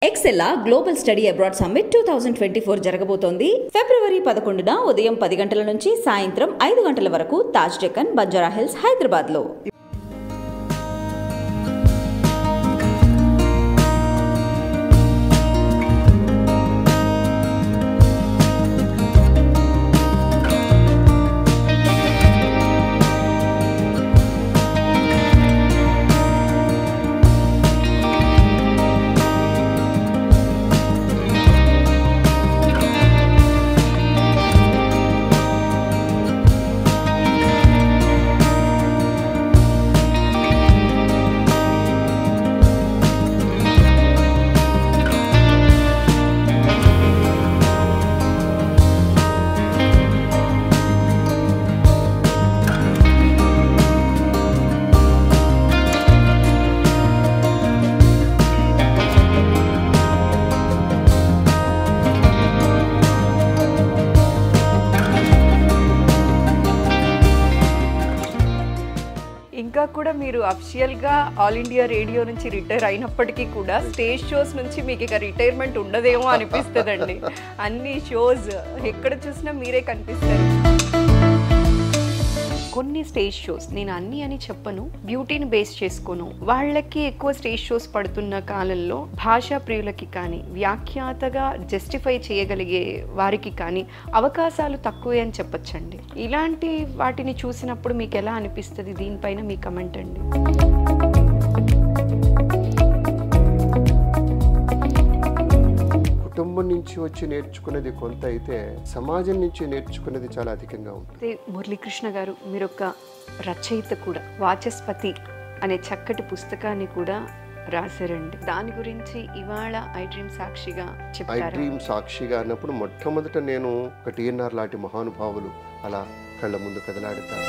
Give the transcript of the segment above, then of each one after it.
ఎక్సెల్లా global study abroad summit 2024 జరగబోతోంది. ఫిబ్రవరి 11న ఉదయం 10 గంటల నుంచి సాయంత్రం 5 గంటల వరకు తాజ్ డెక్కన్, బంజారా హిల్స్, హైదరాబాద్లో. ఇంకా కూడా మీరు అఫిషియల్గా ఆల్ ఇండియా రేడియో నుంచి రిటైర్ అయినప్పటికీ కూడా స్టేజ్ షోస్ నుంచి మీకు ఇక రిటైర్మెంట్ ఉండదేమో అనిపిస్తుందండి. అన్ని షోస్ ఎక్కడ చూసినా మీరే కనిపిస్తారు. కొన్ని స్టేజ్ షోస్, నేను అన్ని అని చెప్పను, బ్యూటీని బేస్ చేసుకోను, వాళ్ళకి ఎక్కువ స్టేజ్ షోస్ పడుతున్న కాలంలో భాషా ప్రియులకి కానీ వ్యాఖ్యాతగా జస్టిఫై చేయగలిగే వారికి కానీ అవకాశాలు తక్కువే అని చెప్పొచ్చండి. ఇలాంటి వాటిని చూసినప్పుడు మీకు ఎలా అనిపిస్తుంది? దీనిపైన మీ కమెంట్ అండి. కుటుంబం నుంచి వచ్చి నేర్చుకునేది కొంత అయితే సమాజం నుంచి నేర్చుకునేది చాలా అధికంగా ఉంటుంది. మురళీకృష్ణ గారు, మీరు ఒక రచయిత కూడా, వాచస్పతి అనే చక్కటి పుస్తకాన్ని కూడా రాశారండి. దాని గురించి ఇవాళ ఐ డ్రీమ్ సాక్షిగా చెప్తారా? ఐ డ్రీమ్ సాక్షిగా అన్నప్పుడు మొట్టమొదట నేను ఒక టీఎన్ఆర్ లాంటి మహానుభావులు అలా కళ్ళ ముందు కదలాడుతారు.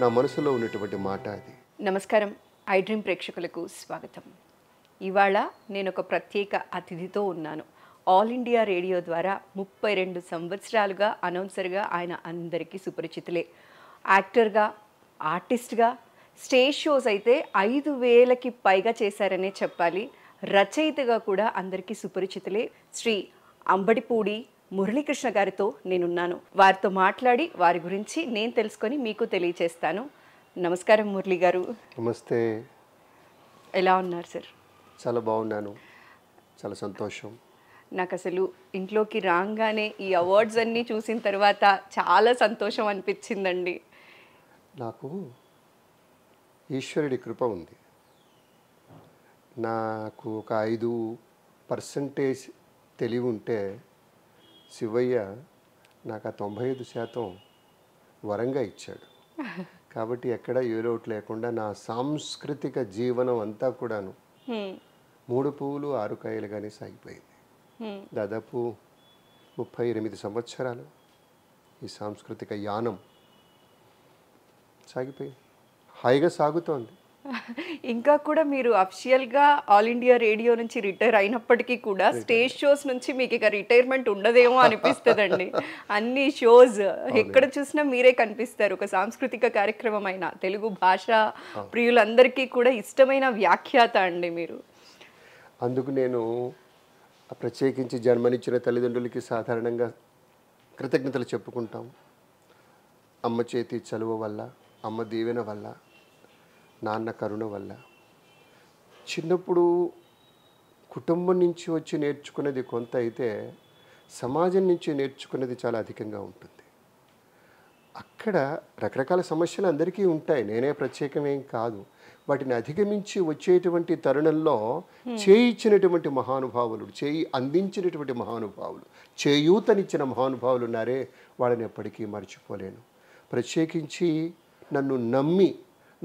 నా మనసులో ఉన్నటువంటి మాట అది. నమస్కారం, ఐ డ్రీమ్ ప్రేక్షకులకు స్వాగతం. ఇవాళ నేను ఒక ప్రత్యేక అతిథితో ఉన్నాను. ఆల్ ఇండియా రేడియో ద్వారా 32 సంవత్సరాలుగా అనౌన్సర్గా ఆయన అందరికీ సుపరిచితులే. యాక్టర్గా, ఆర్టిస్ట్గా, స్టేజ్ షోస్ అయితే 5,000కి పైగా చేశారనే చెప్పాలి. రచయితగా కూడా అందరికీ సుపరిచితులే. శ్రీ అంబడిపూడి మురళీకృష్ణ గారితో నేనున్నాను. వారితో మాట్లాడి వారి గురించి నేను తెలుసుకొని మీకు తెలియచేస్తాను. నమస్కారం మురళి గారు. నమస్తే. ఎలా ఉన్నారు సార్? చాలా బాగున్నాను, చాలా సంతోషం. నాకు అసలు ఇంట్లోకి రాగానే ఈ అవార్డ్స్ అన్నీ చూసిన తర్వాత చాలా సంతోషం అనిపించిందండి. నాకు ఈశ్వరుడి కృప ఉంది. నాకు ఒక 5% తెలివి ఉంటే శివయ్య నాకు ఆ 95% వరంగా ఇచ్చాడు. కాబట్టి ఎక్కడ ఏలోటు లేకుండా నా సాంస్కృతిక జీవనం అంతా కూడాను 3 పువ్వులు 6 కాయలుగానే సాగిపోయింది. దాదాపు 38 సంవత్సరాలు ఈ సాంస్కృతిక యానం సాగిపోయింది, హాయిగా సాగుతోంది. ఇంకా కూడా మీరు అఫిషియల్గా ఆల్ ఇండియా రేడియో నుంచి రిటైర్ అయినప్పటికీ కూడా స్టేజ్ షోస్ నుంచి మీకు ఇక రిటైర్మెంట్ ఉండదేమో అనిపిస్తుందండి. అన్ని షోస్ ఎక్కడ చూసినా మీరే కనిపిస్తారు. ఒక సాంస్కృతిక కార్యక్రమం అయినా తెలుగు భాషా ప్రియులందరికీ కూడా ఇష్టమైన వ్యాఖ్యాత అండి మీరు. అందుకు నేను ప్రత్యేకించి జన్మనిచ్చిన తల్లిదండ్రులకి సాధారణంగా కృతజ్ఞతలు చెప్పుకుంటాం. అమ్మ చేతి చలువ వల్ల, అమ్మ దీవెన వల్ల, నాన్న కరుణ వల్ల. చిన్నప్పుడు కుటుంబం నుంచి వచ్చి నేర్చుకునేది కొంత అయితే సమాజం నుంచి నేర్చుకునేది చాలా అధికంగా ఉంటుంది. అక్కడ రకరకాల సమస్యలు అందరికీ ఉంటాయి, నేనే ప్రత్యేకమేం కాదు. వాటిని అధిగమించి వచ్చేటువంటి తరుణంలో చేయించినటువంటి మహానుభావులు, చేయి అందించినటువంటి మహానుభావులు, చేయూతనిచ్చిన మహానుభావులు ఉన్నారే, వాళ్ళని ఎప్పటికీ మర్చిపోలేను. ప్రత్యేకించి నన్ను నమ్మి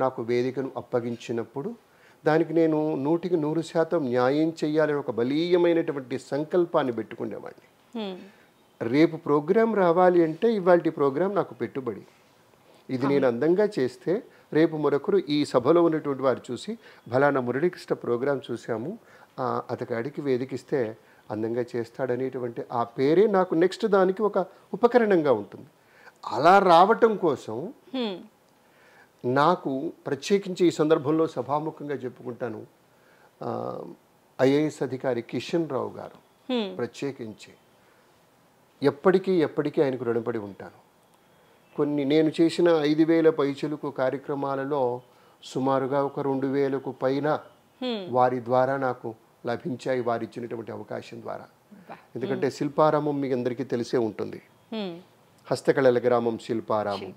నాకు వేదికను అప్పగించినప్పుడు దానికి నేను 100% న్యాయం చేయాలని ఒక బలీయమైనటువంటి సంకల్పాన్ని పెట్టుకునేవాడిని. రేపు ప్రోగ్రాం రావాలి అంటే ఇవాళ ప్రోగ్రాం నాకు పెట్టుబడి. ఇది నేను అందంగా చేస్తే రేపు మరొకరు ఈ సభలో ఉన్నటువంటి వారు చూసి ఫలానా మురళీకృష్ణ ప్రోగ్రాం చూసాము, అతగాడికి వేదికిస్తే అందంగా చేస్తాడనేటువంటి ఆ పేరే నాకు నెక్స్ట్ దానికి ఒక ఉపకరణంగా ఉంటుంది. అలా రావటం కోసం నాకు ప్రత్యేకించి ఈ సందర్భంలో సభాముఖంగా చెప్పుకుంటాను, ఐఏఎస్ అధికారి కిషన్ రావు గారు ప్రత్యేకించి ఎప్పటికీ ఆయనకు రుణపడి ఉంటాను. నేను చేసిన 5,000 పైచిలుకు కార్యక్రమాలలో సుమారుగా ఒక 2,000కు పైన వారి ద్వారా నాకు లభించాయి, వారు ఇచ్చినటువంటి అవకాశం ద్వారా. ఎందుకంటే శిల్పారామం మీకు అందరికీ తెలిసే ఉంటుంది, హస్తకళల గ్రామం శిల్పారామం.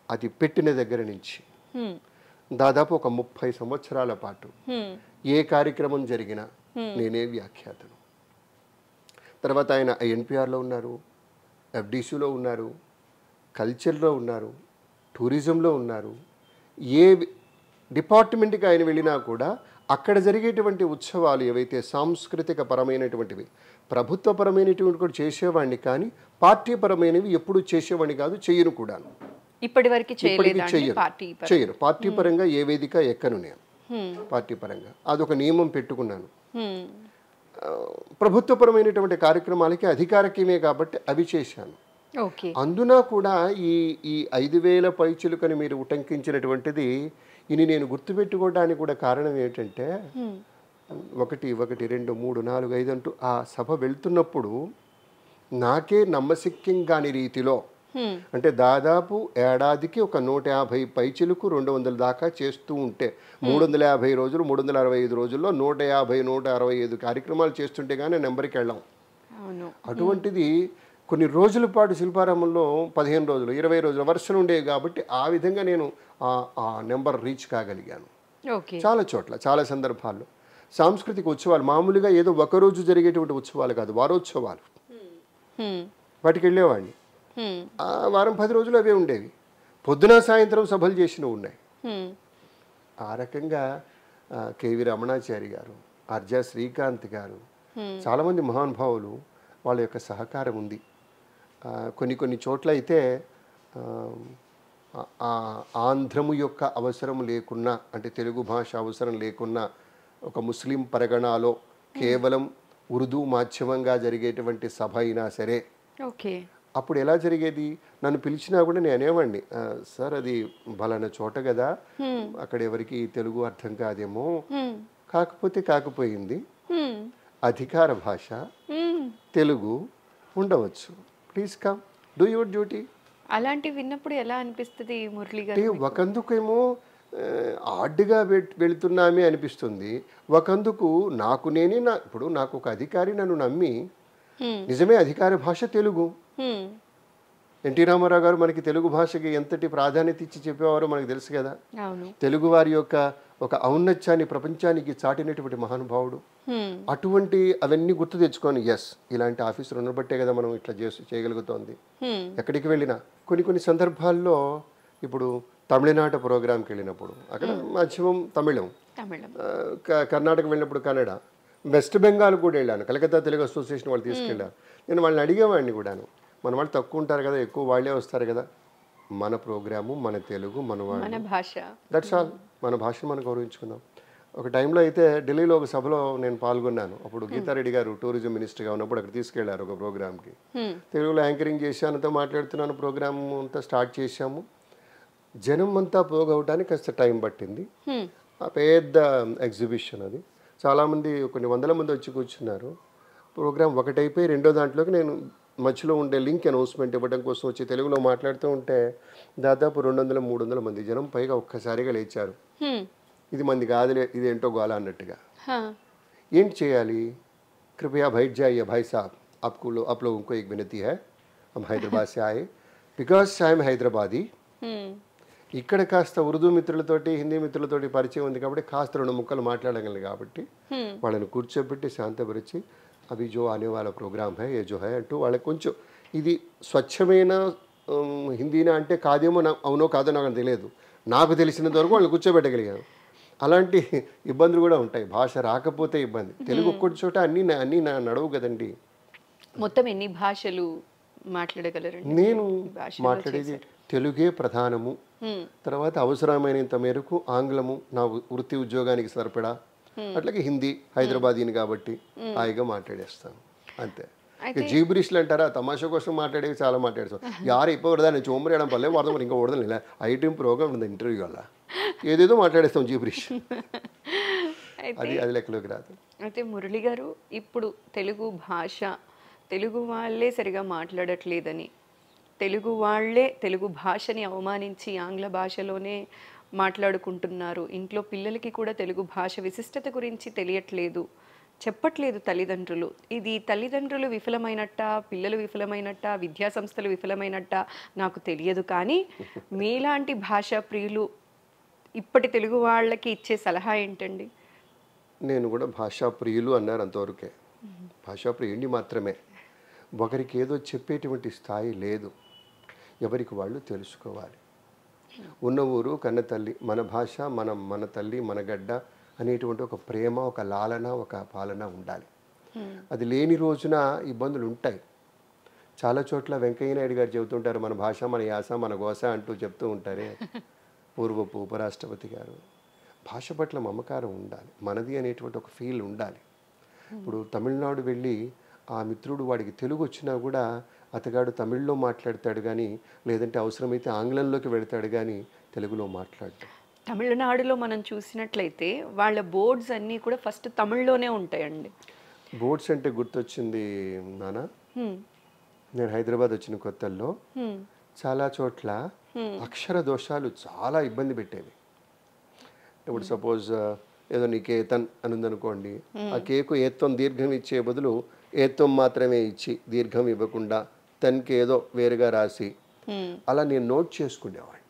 అది పెట్టిన దగ్గర నుంచి దాదాపు ఒక 30 సంవత్సరాల పాటు ఏ కార్యక్రమం జరిగినా నేనే వ్యాఖ్యాతను. తర్వాత ఆయన ఎన్పిఆర్లో ఉన్నారు, ఎఫ్డిసిలో ఉన్నారు, కల్చర్లో ఉన్నారు, టూరిజంలో ఉన్నారు. ఏ డిపార్ట్మెంట్కి ఆయన వెళ్ళినా కూడా అక్కడ జరిగేటువంటి ఉత్సవాలు ఏవైతే సాంస్కృతిక పరమైనటువంటివి, ప్రభుత్వపరమైనటువంటి కూడా చేసేవాడిని, కానీ పార్టీ పరమైనవి ఎప్పుడు చేసేవాడిని కాదు, చెయ్యను కూడాను. ఇప్పటివరకు చెయ్యరు. పార్టీ పరంగా ఏ వేదిక ఎక్కను నేను. పార్టీ పరంగా అదొక నియమం పెట్టుకున్నాను. ప్రభుత్వపరమైనటువంటి కార్యక్రమాలకి అధికారికమే కాబట్టి అవి చేశాను. అందున కూడా ఈ 5,000 పైచిలుకని మీరు ఉటంకించినటువంటిది ఇది నేను గుర్తుపెట్టుకోవడానికి కూడా కారణం ఏంటంటే 1, 2, 3, 4, 5 అంటూ ఆ సభ వెళ్తున్నప్పుడు నాకే నమ్మశక్యం కాని రీతిలో, అంటే దాదాపు ఏడాదికి ఒక 150 పైచిలుకు 200 దాకా చేస్తూ ఉంటే 350 రోజులు 365 రోజుల్లో 150, 165 కార్యక్రమాలు చేస్తుంటే కానీ నెంబర్కి వెళ్ళాం. అటువంటిది కొన్ని రోజుల పాటు శిల్పారామంలో 15 రోజులు 20 రోజుల వరుసలు ఉండేవి కాబట్టి ఆ విధంగా నేను ఆ నెంబర్ రీచ్ కాగలిగాను. చాలా చోట్ల చాలా సందర్భాల్లో సాంస్కృతిక ఉత్సవాలు మామూలుగా ఏదో ఒకరోజు జరిగేటువంటి ఉత్సవాలు కాదు, వారోత్సవాలు, వాటికి వెళ్ళేవాడిని. వారం 10 రోజులు అవే ఉండేవి. పొద్దున సాయంత్రం సభలు చేసినవి ఉన్నాయి. ఆ రకంగా కేవి రమణాచారి గారు, ఆర్జా శ్రీకాంత్ గారు, చాలామంది మహానుభావులు వాళ్ళ యొక్క సహకారం ఉంది. కొన్ని చోట్ల అయితే ఆంధ్రము యొక్క అవసరం లేకున్నా, అంటే తెలుగు భాష అవసరం లేకున్నా, ఒక ముస్లిం పరగణాలో కేవలం ఉర్దూ మాధ్యమంగా జరిగేటువంటి సభ అయినా సరే అప్పుడు ఎలా జరిగేది, నన్ను పిలిచినా కూడా నేను అనేవాడిని, సార్ అది బలానా చోట కదా, అక్కడ ఎవరికి తెలుగు అర్థం కాదేమో, కాకపోయింది, అధికార భాష తెలుగు ఉండవచ్చు, please come do your duty. అలాంటి విన్నప్పుడు ఎలా అనిపిస్తుంది మురళి గారు? ఒకందుకేమో ఆడ్గా వెళుతున్నామే అనిపిస్తుంది, ఒకందుకు ఇప్పుడు నాకు ఒక అధికారి నన్ను నమ్మి, నిజమే అధికార భాష తెలుగు. ఎన్టీ రామారావు గారు మనకి తెలుగు భాషకి ఎంతటి ప్రాధాన్యత ఇచ్చి చెప్పేవారో మనకు తెలుసు కదా. తెలుగు వారి యొక్క ఒక ఔన్నత్యాన్ని ప్రపంచానికి చాటినటువంటి మహానుభావుడు. అటువంటి అవన్నీ గుర్తు తెచ్చుకొని, ఎస్ ఇలాంటి ఆఫీసులు ఉండబట్టే కదా మనం ఇట్లా చేయగలుగుతోంది. ఎక్కడికి వెళ్ళినా కొన్ని సందర్భాల్లో, ఇప్పుడు తమిళనాట ప్రోగ్రాంకి వెళ్ళినప్పుడు అక్కడ మాధ్యమం తమిళం, కర్ణాటక వెళ్ళినప్పుడు కన్నడ, వెస్ట్ బెంగాల్ కూడా వెళ్ళాను, కలకత్తా తెలుగు అసోసియేషన్ వాళ్ళు తీసుకెళ్ళారు. నేను వాళ్ళని అడిగేవాడిని కూడాను, మన వాళ్ళు తక్కువ ఉంటారు కదా, ఎక్కువ వాళ్ళే వస్తారు కదా, మన ప్రోగ్రాము మన తెలుగు మన భాష, దట్స్ ఆల్, మన భాషను మనం గౌరవించుకుందాం. ఒక టైంలో అయితే ఢిల్లీలో ఒక సభలో నేను పాల్గొన్నాను. అప్పుడు గీతారెడ్డి గారు టూరిజం మినిస్టర్గా ఉన్నప్పుడు అక్కడ తీసుకెళ్లారు ఒక ప్రోగ్రామ్కి. తెలుగులో యాంకరింగ్ చేశానంతా మాట్లాడుతున్నాను, ప్రోగ్రామ్ అంతా స్టార్ట్ చేశాము. జనం అంతా పోగవటానికి కాస్త టైం పట్టింది. ఆ పెద్ద ఎగ్జిబిషన్ అది, చాలామంది కొన్ని 100 మంది వచ్చి కూర్చున్నారు. ప్రోగ్రామ్ ఒకటైపోయి రెండో దాంట్లోకి నేను మధ్యలో ఉండే లింక్ అనౌన్స్మెంట్ ఇవ్వడం కోసం వచ్చి తెలుగులో మాట్లాడుతూ ఉంటే దాదాపు 200-300 మంది జనం పైగా ఒక్కసారిగా లేచారు. ఇది మంది కాదులే, ఇది ఏంటో గోల అన్నట్టుగా. ఏంటి చేయాలి, కృపయా బైఠ్ జాయియే భాయ్ సాబ్, आप लोगों को एक विनती है, हम हैदराबाद से आए, बिकॉज आई एम हैदराबादी. ఇక్కడ కాస్త ఉర్దూ మిత్రులతోటి హిందీ మిత్రులతోటి పరిచయం ఉంది కాబట్టి కాస్త 2 ముక్కలు మాట్లాడగలను కాబట్టి వాళ్ళని కూర్చోబెట్టి శాంతపరిచి, అవి జో ఆనే వాళ్ళ ప్రోగ్రామ్ హై ఏ జో హై అంటూ వాళ్ళకి కొంచెం ఇది స్వచ్ఛమైన హిందీనా అంటే కాదేమో, అవునో కాదో నాకు తెలియదు, నాకు తెలిసినంత వరకు వాళ్ళని కూర్చోబెట్టగలిగాను. అలాంటి ఇబ్బందులు కూడా ఉంటాయి, భాష రాకపోతే ఇబ్బంది. తెలుగు ఒక్కటి చోట అన్నీ నడవు కదండి. మొత్తం ఎన్ని భాషలు మాట్లాడగలరు? నేను మాట్లాడేది తెలుగే ప్రధానము, తర్వాత అవసరమైనంత మేరకు ఆంగ్లము నా వృత్తి ఉద్యోగానికి సరిపడా, అట్లాగే హిందీ హైదరాబాదీని కాబట్టి హాయిగా మాట్లాడేస్తాను అంతే. ఇక జీబ్రిష్లు అంటారా, తమాషా కోసం మాట్లాడేవి చాలా మాట్లాడతాం. యారు ఇప్పుడు కూడా నేను చోమరేయడం పల్లె వాడదాం మరి ఇంకా ఓడదాం ఇలా ఐటీఎం ప్రోగ్రామ్ ఉంది ఇంటర్వ్యూ వల్ల ఏదేదో మాట్లాడేస్తాం జీబ్రిష్. అది లెక్కలోకి రాదు. అయితే మురళి గారు, ఇప్పుడు తెలుగు భాష తెలుగు వాళ్ళే సరిగా మాట్లాడట్లేదని, తెలుగు వాళ్ళే తెలుగు భాషని అవమానించి ఆంగ్ల భాషలోనే మాట్లాడుకుంటున్నారు, ఇంట్లో పిల్లలకి కూడా తెలుగు భాష విశిష్టత గురించి తెలియట్లేదు, చెప్పట్లేదు తల్లిదండ్రులు. ఇది తల్లిదండ్రులు విఫలమైనట్ట, పిల్లలు విఫలమైనట్ట, విద్యా సంస్థలు విఫలమైనట్ట నాకు తెలియదు. కానీ మీలాంటి భాషా ప్రియులు ఇప్పటి తెలుగు వాళ్ళకి ఇచ్చే సలహా ఏంటండి? నేను కూడా భాషా ప్రియులు అన్నారు అంతవరకే. భాషా ప్రియుడిని మాత్రమే. ఒకరికి ఏదో చెప్పేటువంటి స్థాయి లేదు. ఎవరికి వాళ్ళు తెలుసుకోవాలి. ఉన్న ఊరు కన్న తల్లి, మన భాష మన తల్లి మన గడ్డ అనేటువంటి ఒక ప్రేమ, ఒక లాలన, ఒక పాలన ఉండాలి. అది లేని రోజున ఇబ్బందులు ఉంటాయి. చాలా చోట్ల వెంకయ్య నాయుడు గారు చెబుతుంటారు, మన భాష మన యాస మన గోస అంటూ చెప్తూ ఉంటారే పూర్వపు ఉపరాష్ట్రపతి గారు. భాష పట్ల మమకారం ఉండాలి, మనది అనేటువంటి ఒక ఫీల్ ఉండాలి. ఇప్పుడు తమిళనాడు వెళ్ళి ఆ మిత్రుడు వాడికి తెలుగు వచ్చినా కూడా అతగాడు తమిళ్లో మాట్లాడతాడు కానీ, లేదంటే అవసరమైతే ఆంగ్లంలోకి వెళతాడు కానీ తెలుగులో మాట్లాడతాడు. తమిళనాడులో మనం చూసినట్లయితే వాళ్ళ బోర్డ్స్ అన్నీ కూడా ఫస్ట్ తమిళ్లోనే ఉంటాయండి. బోర్డ్స్ అంటే గుర్తొచ్చింది నాన్న, నేను హైదరాబాద్ వచ్చిన కొత్తల్లో చాలా చోట్ల అక్షర దోషాలు చాలా ఇబ్బంది పెట్టేవి. ఇప్పుడు సపోజ్ ఏదో నీకు ఏతన్ అని ఉందనుకోండి, ఆ కేకు ఏత్వం దీర్ఘం ఇచ్చే బదులు ఏత్వం మాత్రమే ఇచ్చి దీర్ఘం ఇవ్వకుండా తనకి ఏదో వేరుగా రాసి అలా నేను నోట్ చేసుకునేవాడిని.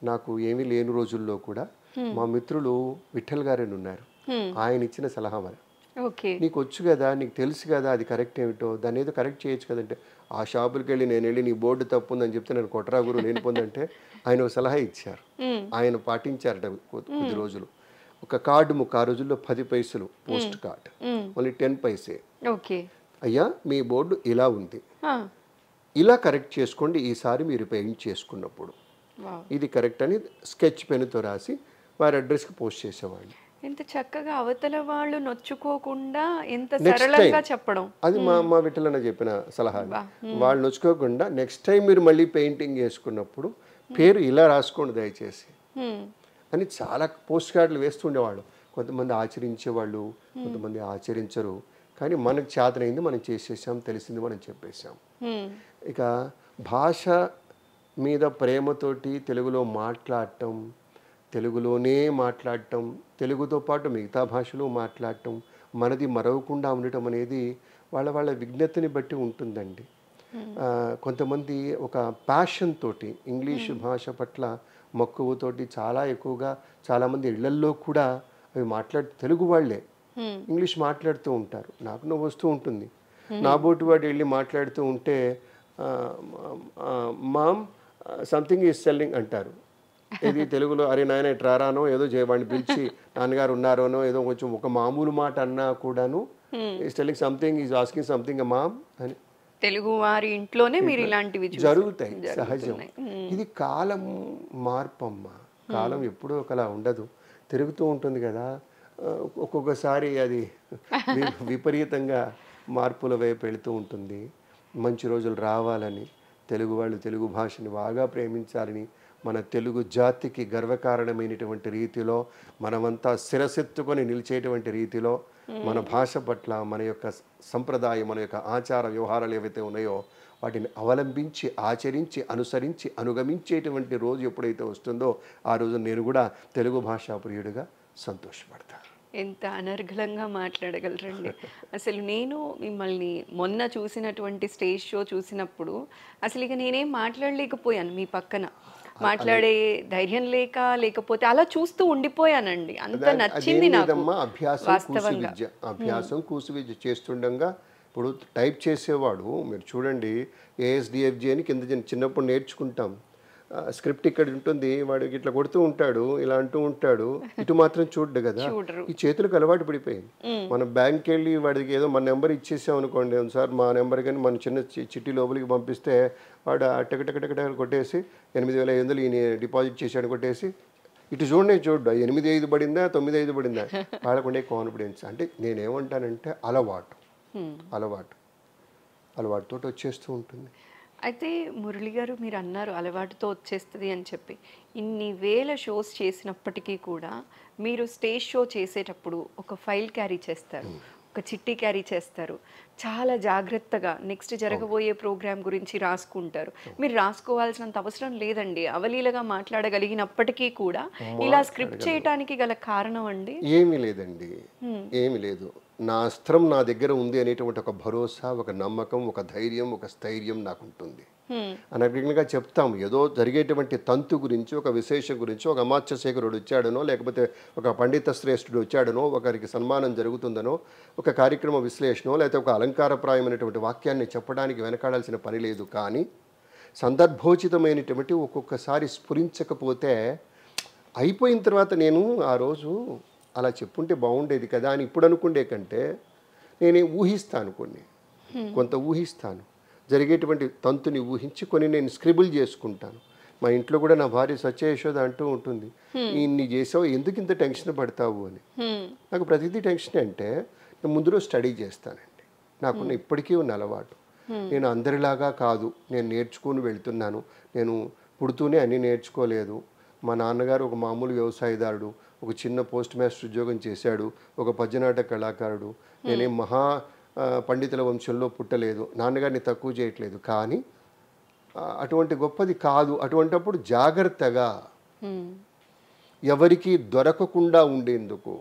నాకు ఏమీ లేని రోజుల్లో కూడా మా మిత్రులు విఠల్ గారని ఉన్నారు, ఆయన ఇచ్చిన సలహా మరి, నీకు వచ్చు కదా, నీకు తెలుసు కదా అది కరెక్ట్ ఏమిటో, దాన్ని ఏదో కరెక్ట్ చేయొచ్చు కదంటే, ఆ షాపులకి వెళ్ళి నేను వెళ్ళి నీ బోర్డు తప్పు ఉందని చెప్తే నేను కొట్టరా గురు లేని పొందంటే ఆయన ఒక సలహా ఇచ్చారు. ఆయన పాటించారట కొద్ది రోజులు. ఒక కార్డు ముక్క, ఆ రోజుల్లో 10 పైసలు పోస్ట్ కార్డ్, ఓన్లీ 10 పైసే. అయ్యా మీ బోర్డు ఇలా ఉంది, ఇలా కరెక్ట్ చేసుకోండి ఈసారి మీరు పెయింట్ చేసుకున్నప్పుడు, ఇది కరెక్ట్ అని స్కెచ్ పెన్తో రాసి వారి అడ్రస్కి పోస్ట్ చేసేవాడిని. ఎంత చక్కగా అవతల వాళ్ళు నొచ్చుకోకుండా ఎంత సరళంగా చెప్పడం. అది మా విఠలన్న చెప్పిన సలహా. వాళ్ళు నొచ్చుకోకుండా నెక్స్ట్ టైం మీరు మళ్ళీ పెయింటింగ్ చేసుకున్నప్పుడు పేరు ఇలా రాసుకోండి దయచేసి అని చాలా పోస్ట్ కార్డులు వేస్తుండేవాళ్ళు. కొంతమంది ఆచరించేవాళ్ళు, కొంతమంది ఆచరించరు. కానీ మనకు చేతనైంది మనం చేసేసాం, తెలిసింది మనం చెప్పేసాం. ఇక భాష మీద ప్రేమతోటి తెలుగులో మాట్లాడటం, తెలుగులోనే మాట్లాడటం, తెలుగుతో పాటు మిగతా భాషలు మాట్లాడటం, మనది మరవకుండా ఉండటం అనేది వాళ్ళ వాళ్ళ విజ్ఞతని బట్టి ఉంటుందండి. కొంతమంది ఒక ప్యాషన్ తోటి ఇంగ్లీష్ భాష పట్ల మక్కువతోటి చాలా ఎక్కువగా చాలామంది ఇళ్లల్లో కూడా అవి తెలుగు వాళ్ళే ఇంగ్లీష్ మాట్లాడుతూ ఉంటారు. నాకు నవ్వు వస్తూ ఉంటుంది. నా బోటు వాడు వెళ్ళి మాట్లాడుతూ ఉంటే మామ్ సంథింగ్ ఈజ్ సెల్లింగ్ అంటారు. ఇది తెలుగులో అరే నాయన ట్రారానో ఏదో వాడిని పిలిచి నాన్నగారు ఉన్నారోనో ఏదో కొంచెం ఒక మామూలు మాట అన్నా కూడాను is telling something, is asking something mom అని. తెలుగు వారి ఇంట్లోనే మీరు ఇలాంటివి జరుగుతాయి, సహజం. ఇది కాలం మార్పమ్మ. కాలం ఎప్పుడూ ఒకలా ఉండదు, తిరుగుతూ ఉంటుంది కదా. ఒక్కొక్కసారి అది విపరీతంగా మార్పుల వైపు వెళుతూ ఉంటుంది. మంచి రోజులు రావాలని, తెలుగు వాళ్ళు తెలుగు భాషని బాగా ప్రేమించాలని, మన తెలుగు జాతికి గర్వకారణమైనటువంటి రీతిలో మనమంతా శిరసెత్తుకొని నిలిచేటువంటి రీతిలో మన భాష పట్ల మన యొక్క సంప్రదాయం, మన యొక్క ఆచార వ్యవహారాలు ఏవైతే ఉన్నాయో వాటిని అవలంబించి ఆచరించి అనుసరించి అనుగమించేటువంటి రోజు ఎప్పుడైతే వస్తుందో ఆ రోజు నేను కూడా తెలుగు భాషా ప్రియుడిగా సంతోషపడతాను. ఎంత అనర్గళంగా మాట్లాడగలరండి. అసలు నేను మిమ్మల్ని మొన్న చూసినటువంటి స్టేజ్ షో చూసినప్పుడు అసలు ఇక నేనేం మాట్లాడలేకపోయాను. మీ పక్కన మాట్లాడే ధైర్యం లేకపోతే అలా చూస్తూ ఉండిపోయానండి. అంత నచ్చింది నాకు. అభ్యాసం కూసు విద్య చేస్తుండగా ఇప్పుడు టైప్ చేసేవాడు మీరు చూడండి, ఏఎస్డిఎఫ్జి అని కింద చిన్నప్పుడు నేర్చుకుంటాం. స్క్రిప్ట్ ఇక్కడ ఉంటుంది, వాడికి ఇట్లా కొడుతూ ఉంటాడు, ఇలా అంటూ ఉంటాడు, ఇటు మాత్రం చూడ్డు కదా. ఈ చేతులకు అలవాటు పడిపోయింది. మనం బ్యాంక్కి వెళ్ళి వాడికి ఏదో మన నెంబర్ ఇచ్చేసాం అనుకోండి, సార్ మా నెంబర్ కానీ మన చిన్న చిట్టి లోపలికి పంపిస్తే వాడు టకటకటకట కొట్టేసి 8,500 ఈయన డిపాజిట్ చేశాడు కొట్టేసి ఇటు చూడు 8,500 పడిందా 9,500 పడిందా, వాళ్ళకు ఉండే కాన్ఫిడెన్స్. అంటే నేనేమంటానంటే అలవాటు. అలవాటుతో వచ్చేస్తూ ఉంటుంది. అయితే మురళి గారు మీరు అన్నారు అలవాటుతో వచ్చేస్తుంది అని చెప్పి. ఇన్ని వేల షోస్ చేసినప్పటికీ కూడా మీరు స్టేజ్ షో చేసేటప్పుడు ఒక ఫైల్ క్యారీ చేస్తారు, ఒక చిట్టి క్యారీ చేస్తారు, చాలా జాగ్రత్తగా నెక్స్ట్ జరగబోయే ప్రోగ్రామ్ గురించి రాసుకుంటారు. మీరు రాసుకోవాల్సినంత అవసరం లేదండి, అవలీలగా మాట్లాడగలిగినప్పటికీ కూడా ఇలా స్క్రిప్ట్ చేయటానికి గల కారణం అండి? ఏమీ లేదండి, ఏమీ లేదు. నా అస్త్రం నా దగ్గర ఉంది అనేటువంటి ఒక భరోసా, ఒక నమ్మకం, ఒక ధైర్యం, ఒక స్థైర్యం నాకు ఉంటుంది. అనర్గంగా చెప్తాము, ఏదో జరిగేటువంటి తంతు గురించి, ఒక విశేషం గురించి, ఒక అమాత్యశేఖరుడు వచ్చాడనో, లేకపోతే ఒక పండిత శ్రేష్ఠుడు వచ్చాడనో, ఒకరికి సన్మానం జరుగుతుందనో, ఒక కార్యక్రమ విశ్లేషణో, లేకపోతే ఒక అలంకారప్రాయమైనటువంటి వాక్యాన్ని చెప్పడానికి వెనకాడాల్సిన పని లేదు. కానీ సందర్భోచితమైనటువంటి ఒక్కొక్కసారి స్ఫురించకపోతే అయిపోయిన తర్వాత నేను ఆ రోజు అలా చెప్పుంటే బాగుండేది కదా అని ఇప్పుడు అనుకుండే కంటే నేను ఊహిస్తాను, కొంత ఊహిస్తాను, జరిగేటువంటి తంతుని ఊహించి కొన్ని నేను స్క్రిబుల్ చేసుకుంటాను. మా ఇంట్లో కూడా నా భార్య సత్యయశోద అంటూ ఉంటుంది, ఇన్ని చేసావు ఎందుకు ఇంత టెన్షన్ పడతావు అని. నాకు ప్రతిదీ టెన్షన్ అంటే నేను ముందు రోజు స్టడీ చేస్తానండి. నాకున్న ఇప్పటికీ ఉన్న అలవాటు. నేను అందరిలాగా కాదు, నేను నేర్చుకుని వెళ్తున్నాను. నేను పుడుతూనే అన్నీ నేర్చుకోలేదు. మా నాన్నగారు ఒక మామూలు వ్యవసాయదారుడు, ఒక చిన్న పోస్ట్ మాస్టర్ ఉద్యోగం చేశాడు, ఒక పద్యనాటక కళాకారుడు. నేనేం మహా పండితుల వంశంలో పుట్టలేదు, నాన్నగారిని తక్కువ చేయట్లేదు, కానీ అటువంటి గొప్పది కాదు. అటువంటప్పుడు జాగ్రత్తగా ఎవరికి దొరకకుండా ఉండేందుకు,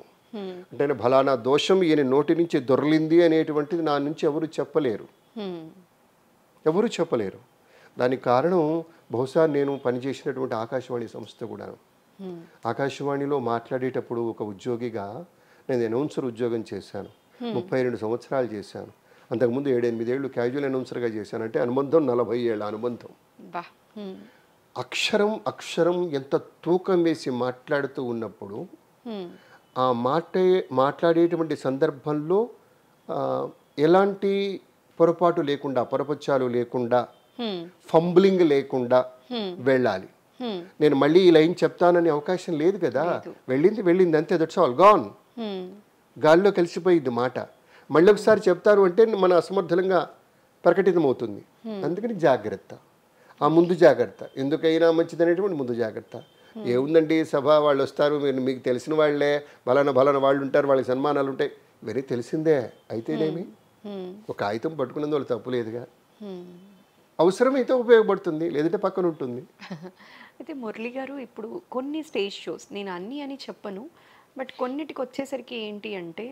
అంటే ఫలానా దోషం ఈయన నోటి నుంచి దొరలింది అనేటువంటిది నా నుంచి ఎవరు చెప్పలేరు. దానికి కారణం బహుశా నేను పనిచేసినటువంటి ఆకాశవాణి సంస్థ కూడా. ఆకాశవాణిలో మాట్లాడేటప్పుడు ఒక ఉద్యోగిగా నేను అనౌన్సర్ ఉద్యోగం చేశాను, 32 సంవత్సరాలు చేశాను. అంతకుముందు 7-8 ఏళ్ళు క్యాజువల్ అనౌన్సర్గా చేశాను. అంటే అనుబంధం 40 ఏళ్ళ అనుబంధం. అక్షరం ఎంత తూకం వేసి మాట్లాడుతూ ఉన్నప్పుడు ఆ మాట్లాడేటువంటి సందర్భంలో ఎలాంటి పొరపాటు లేకుండా, పొరపచ్చాలు లేకుండా, ఫంబ్లింగ్ లేకుండా వెళ్ళాలి. నేను మళ్ళీ ఈ లైన్ చెప్తాననే అవకాశం లేదు కదా. వెళ్ళింది అంతే, దట్స్ ఆల్, గాన్. గాల్లో కలిసిపోయింది మాట. మళ్ళీ ఒకసారి చెప్తారు అంటే మన అసమర్థులంగా ప్రకటితమవుతుంది. అందుకని జాగ్రత్త, ఆ ముందు జాగ్రత్త, ఎందుకైనా మంచిది అనేటువంటి ముందు జాగ్రత్త. ఏముందండి, సభ వాళ్ళు వస్తారు, మీకు తెలిసిన వాళ్ళే, బలానా వాళ్ళు ఉంటారు, వాళ్ళకి సన్మానాలు ఉంటాయి, ఇవన్నీ తెలిసిందే. అయితేనేమి, ఒక కాగితం పట్టుకున్నందు వాళ్ళు తప్పులేదుగా. అవసరమైతే ఉపయోగపడుతుంది, లేదంటే పక్కన ఉంటుంది. అయితే మురళి గారు, ఇప్పుడు కొన్ని స్టేజ్ షోస్, నేను అన్నీ అని చెప్పను, బట్ కొన్నిటికి వచ్చేసరికి ఏంటి అంటే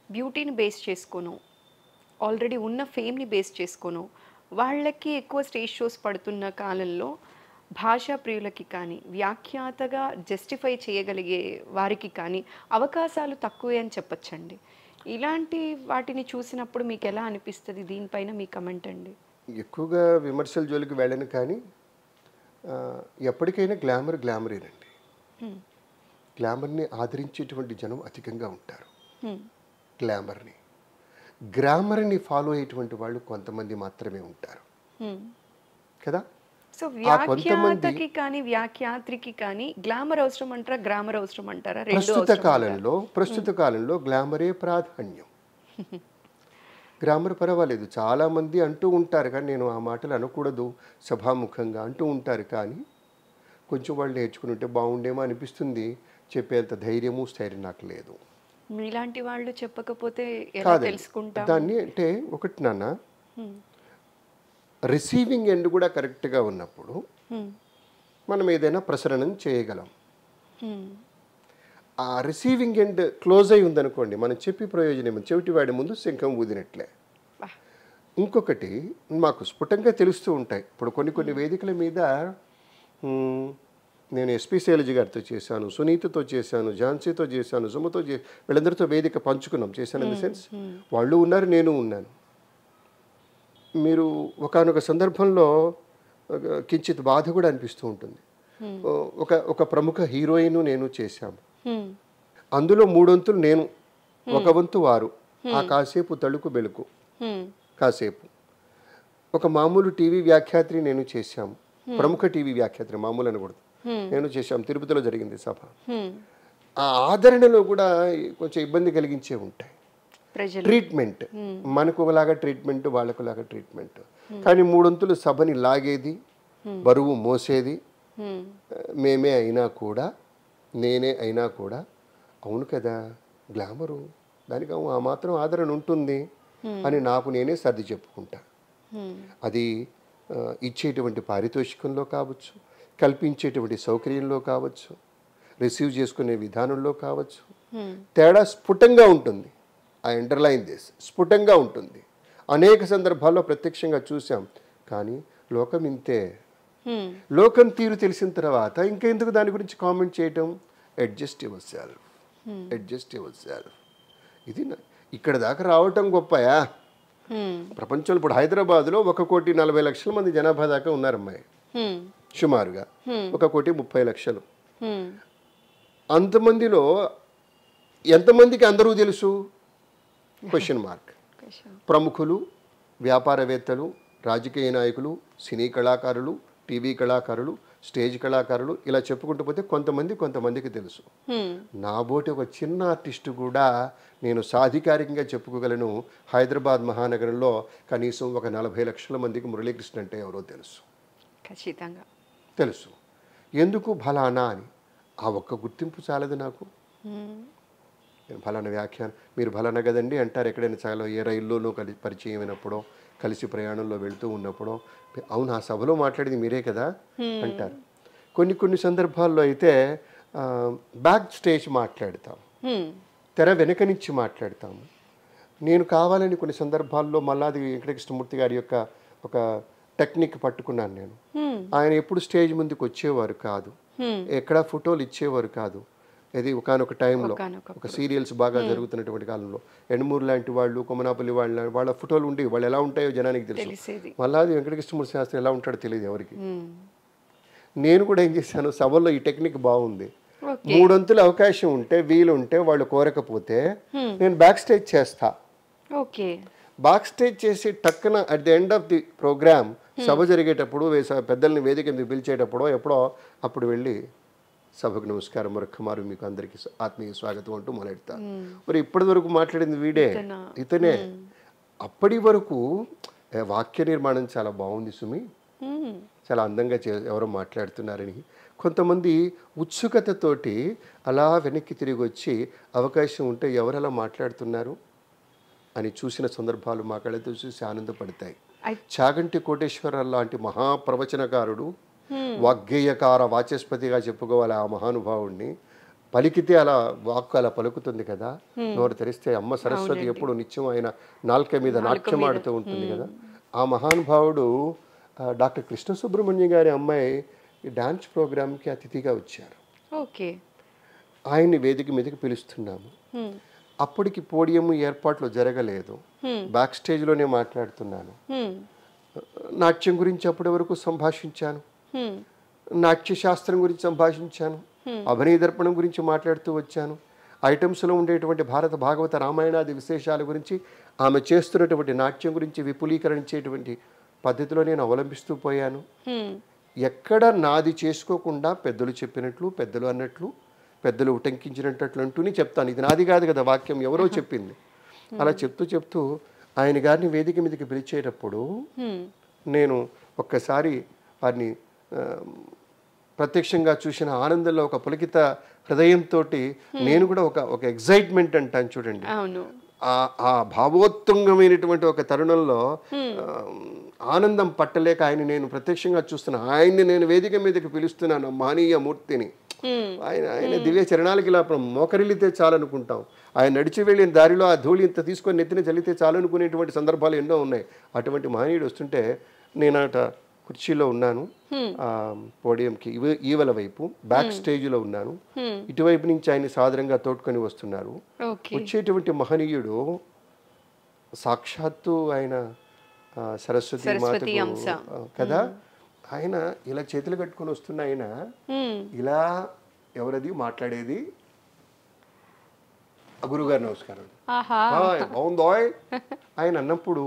బ్యూటీని బేస్ చేసుకోను, ఆల్రెడీ ఉన్న ఫేమ్ని బేస్ చేసుకోను, వాళ్ళకి ఎక్కువ స్టేజ్ షోస్ పడుతున్న కాలంలో భాషా ప్రియులకి కానీ, వ్యాఖ్యాతగా జస్టిఫై చేయగలిగే వారికి కానీ అవకాశాలు తక్కువే అని చెప్పచ్చండి. ఇలాంటి వాటిని చూసినప్పుడు మీకు ఎలా అనిపిస్తుంది? దీనిపైన మీ కమెంట్ అండి. ఎక్కువగా విమర్శల జోలికి వెళ్ళను, కానీ ఎప్పటికైనా గ్లామరేనండి. గ్లామర్ని ఆదరించేటువంటి జనం అధికంగా ఉంటారు. గ్రామర్ని ఫాలో అయ్యేటువంటి వాళ్ళు కొంతమంది మాత్రమే ఉంటారు కదా. సో వ్యాఖ్యాతకి కానీ వ్యాఖ్యాత్రికి కానీ గ్లామర్ అవసరం అంటారా, గ్రామర్ అవసరం అంటారా? ప్రస్తుత కాలంలో గ్లామరే ప్రాధాన్యం. గ్రామర్ పర్వాలేదు, చాలామంది అంటూ ఉంటారు, కానీ నేను ఆ మాటలు అనకూడదు సభాముఖంగా అంటూ ఉంటారు. కానీ కొంచెం వాళ్ళు నేర్చుకుని ఉంటే బాగుండేమో అనిపిస్తుంది. చెప్పేంత ధైర్యము స్థైర్యం నాకు లేదు. మీలాంటి వాళ్ళు చెప్పకపోతే ఎలా తెలుసుకుంటాం దాన్ని? అంటే ఒకటి నాన్న, రిసీవింగ్ ఎండ్ కూడా కరెక్ట్గా ఉన్నప్పుడు మనం ఏదైనా ప్రసరణం చేయగలం. ఆ రిసీవింగ్ ఎండ్ క్లోజ్ అయి ఉందనుకోండి, మనం చెప్పి ప్రయోజనం, చెవిటి వాడి ముందు శంఖం ఊదినట్లే. ఇంకొకటి మాకు స్ఫుటంగా తెలుస్తూ ఉంటాయి. ఇప్పుడు కొన్ని వేదికల మీద నేను ఎస్పి శైలజ గారితో చేశాను, సునీతతో చేశాను, ఝాన్సీతో చేశాను, సుమతో వీళ్ళందరితో వేదిక పంచుకున్నాం. చేశాను ఇన్ ద సెన్స్, వాళ్ళు ఉన్నారు, నేను ఉన్నాను. మీరు ఒకానొక సందర్భంలో కించిత్ బాధ కూడా అనిపిస్తూ ఉంటుంది. ఒక ప్రముఖ హీరోయిన్ నేను చేశాము. అందులో 3 వంతులు నేను, 1 వంతు వారు. ఆ కాసేపు తళుకు బెళుకు కాసేపు. ఒక మామూలు టీవీ వ్యాఖ్యాత్రి నేను చేశాము, ప్రముఖ టీవీ వ్యాఖ్యాత్రి, మామూలు అనకూడదు, నేను చేశాము. తిరుపతిలో జరిగింది సభ. ఆ ఆదరణలో కూడా కొంచెం ఇబ్బంది కలిగించే ఉంటాయి. ట్రీట్మెంట్, మనకు ఒకలాగా ట్రీట్మెంట్, వాళ్ళకులాగా ట్రీట్మెంట్. కానీ మూడొంతులు సభని లాగేది, బరువు మోసేది మేమే అయినా కూడా, నేనే అయినా కూడా, అవును కదా గ్లామరు, దానికి ఆ మాత్రం ఆదరణ ఉంటుంది అని నాకు నేనే సర్ది చెప్పుకుంటా. అది ఇచ్చేటువంటి పారితోషికంలో కావచ్చు, కల్పించేటువంటి సౌకర్యంలో కావచ్చు, రిసీవ్ చేసుకునే విధానంలో కావచ్చు, తేడా స్ఫుటంగా ఉంటుంది. ఐ అండర్లైన్ దిస్, స్ఫుటంగా ఉంటుంది. అనేక సందర్భాల్లో ప్రత్యక్షంగా చూసాం. కానీ లోకం ఇంతే. లోకం తీరు తెలిసిన తర్వాత ఇంకెందుకు దాని గురించి కామెంట్ చేయటం? Adjust your self, adjust your self. ఇది ఇక్కడ దాకా రావటం గొప్పయా? ప్రపంచంలో ఇప్పుడు హైదరాబాద్లో 1,40,00,000 మంది జనాభా దాకా ఉన్నారు అమ్మాయి, సుమారుగా 1,30,00,000. అంతమందిలో ఎంతమందికి అందరూ తెలుసు? Question mark. ప్రముఖులు, వ్యాపారవేత్తలు, రాజకీయ నాయకులు, సినీ కళాకారులు, టీవీ కళాకారులు, స్టేజ్ కళాకారులు, ఇలా చెప్పుకుంటూ పోతే కొంతమందికి తెలుసు. నా బోటి ఒక చిన్న ఆర్టిస్టు కూడా నేను సాధికారికంగా చెప్పుకోగలను, హైదరాబాద్ మహానగరంలో కనీసం ఒక 40 లక్షల మందికి మురళీకృష్ణ అంటే ఎవరో తెలుసు, ఖచ్చితంగా తెలుసు. ఎందుకు? ఫలానా అని. ఆ ఒక్క గుర్తింపు చాలదు నాకు. నేను ఫలానా వ్యాఖ్యానం, మీరు ఫలానా కదండి అంటారు ఎక్కడైనా, చాలా ఏ రైల్లోనూ పరిచయం అయినప్పుడో, కలిసి ప్రయాణంలో వెళుతూ ఉన్నప్పుడో, అవును ఆ సభలో మాట్లాడేది మీరే కదా అంటారు. కొన్ని సందర్భాల్లో అయితే బ్యాక్ స్టేజ్ మాట్లాడతాం, తెర వెనక నుంచి మాట్లాడతాము. నేను కావాలని కొన్ని సందర్భాల్లో మల్లాది వెంకటకృష్ణమూర్తి గారి యొక్క ఒక టెక్నిక్ పట్టుకున్నాను నేను. ఆయన ఎప్పుడు స్టేజ్ ముందుకు వచ్చేవారు కాదు, ఎక్కడ ఫోటోలు ఇచ్చేవారు కాదు. ఇది ఒకానొక టైంలో, ఒక సీరియల్స్ బాగా జరుగుతున్నటువంటి కాలంలో ఎండమూరు లాంటి వాళ్ళు, కొమనాపల్లి వాళ్ళ ఫోటోలు ఉండేవి. వాళ్ళు ఎలా ఉంటాయో జనానికి తెలుసు. మల్లాది వెంకటకృష్ణమూర్తి శాస్త్రి ఎలా ఉంటాడో తెలియదు ఎవరికి. నేను కూడా ఏం చేశాను, సభల్లో ఈ టెక్నిక్ బాగుంది, మూడొంతుల అవకాశం ఉంటే, వీలు ఉంటే, వాళ్ళు కోరకపోతే నేను బ్యాక్ స్టేజ్ చేస్తా. బ్యాక్ స్టేజ్ చేసి టక్కున at the end of the programme, సభ జరిగేటప్పుడు పెద్దల్ని వేదిక మీద పిలిచేటప్పుడో ఎప్పుడో అప్పుడు వెళ్ళి సభకు నమస్కారం, మరొక్కమారు మీకు అందరికీ ఆత్మీయ స్వాగతం అంటూ మొదలెడతా. మరి ఇప్పటి వరకు మాట్లాడింది వీడే, ఇతనే. అప్పటి వరకు వాక్య నిర్మాణం చాలా బాగుంది సుమి, చాలా అందంగా ఎవరో మాట్లాడుతున్నారని కొంతమంది ఉత్సుకతతోటి అలా వెనక్కి తిరిగి వచ్చి అవకాశం ఉంటే ఎవరలా మాట్లాడుతున్నారు అని చూసిన సందర్భాలు మా కళ్ళతో చూసి ఆనందపడతాయి. చాగంటి కోటేశ్వరరావు లాంటి మహాప్రవచనకారుడు, వాగ్గేయకార వాచస్పతిగా చెప్పుకోవాలి ఆ మహానుభావుడిని. పలికితే అలా వాక్కు అలా పలుకుతుంది కదా, నోరు తెరిస్తే అమ్మ సరస్వతి ఎప్పుడు నిత్యం ఆయన నాల్క మీద నాట్యం ఆడుతూ ఉంటుంది కదా. ఆ మహానుభావుడు డాక్టర్ కృష్ణ సుబ్రహ్మణ్యం గారి అమ్మాయి ఈ డాన్స్ ప్రోగ్రామ్కి అతిథిగా వచ్చారు. ఆయన్ని వేదిక మీదకి పిలుస్తున్నాము. అప్పటికి పోడియం ఏర్పాట్లు జరగలేదు, బ్యాక్ స్టేజ్లోనే మాట్లాడుతున్నాను. నాట్యం గురించి అప్పటి వరకు సంభాషించాను, నాట్య శాస్త్రం గురించి సంభాషించాను, అభినయ దర్పణం గురించి మాట్లాడుతూ వచ్చాను. ఐటమ్స్లో ఉండేటువంటి భారత భాగవత రామాయణాది విశేషాల గురించి, ఆమె చేస్తున్నటువంటి నాట్యం గురించి విపులీకరించేటువంటి పద్ధతిలో నేను అవలంబిస్తూ పోయాను. ఎక్కడ నాది చేసుకోకుండా పెద్దలు చెప్పినట్లు, పెద్దలు అన్నట్లు, పెద్దలు ఉటంకించినట్లు అంటూనే చెప్తాను. ఇది నాది కాదు కదా వాక్యం, ఎవరో చెప్పింది. అలా చెప్తూ ఆయన గారిని వేదిక మీదకి పిలిచేటప్పుడు నేను ఒక్కసారి వారిని ప్రత్యక్షంగా చూసిన ఆనందంలో ఒక పులకిత హృదయంతో నేను కూడా ఒక ఎగ్జైట్మెంట్ అంటాను చూడండి, ఆ భావోత్తుంగమైనటువంటి ఒక తరుణంలో ఆనందం పట్టలేక ఆయన నేను ప్రత్యక్షంగా చూస్తున్నా. ఆయన్ని నేను వేదిక మీదకి పిలుస్తున్నాను, మహనీయ మూర్తిని. ఆయన దివ్య చరణాలకి ఇలా మోకరిల్లితే చాలనుకుంటాం. ఆయన నడిచి వెళ్ళిన దారిలో ఆ ధూళి ఇంత తీసుకొని నెత్తిన చల్లితే చాలనుకునేటువంటి సందర్భాలు ఎన్నో ఉన్నాయి. అటువంటి మహనీయుడు వస్తుంటే నేను అట కుర్చీలో ఉన్నాను, పోడియంకి ఈవల వైపు బ్యాక్ స్టేజ్లో ఉన్నాను. ఇటువైపు నుంచి ఆయన సాదరంగా తోడ్కొని వస్తున్నారు. వచ్చేటువంటి మహనీయుడు సాక్షాత్తు ఆయన సరస్వతి మాతకు కదా. ఆయన ఇలా చేతులు కట్టుకొని వస్తున్న ఆయన ఇలా ఎవరది మాట్లాడేది, గురుగారు నమస్కారం బాగుందో ఆయన అన్నప్పుడు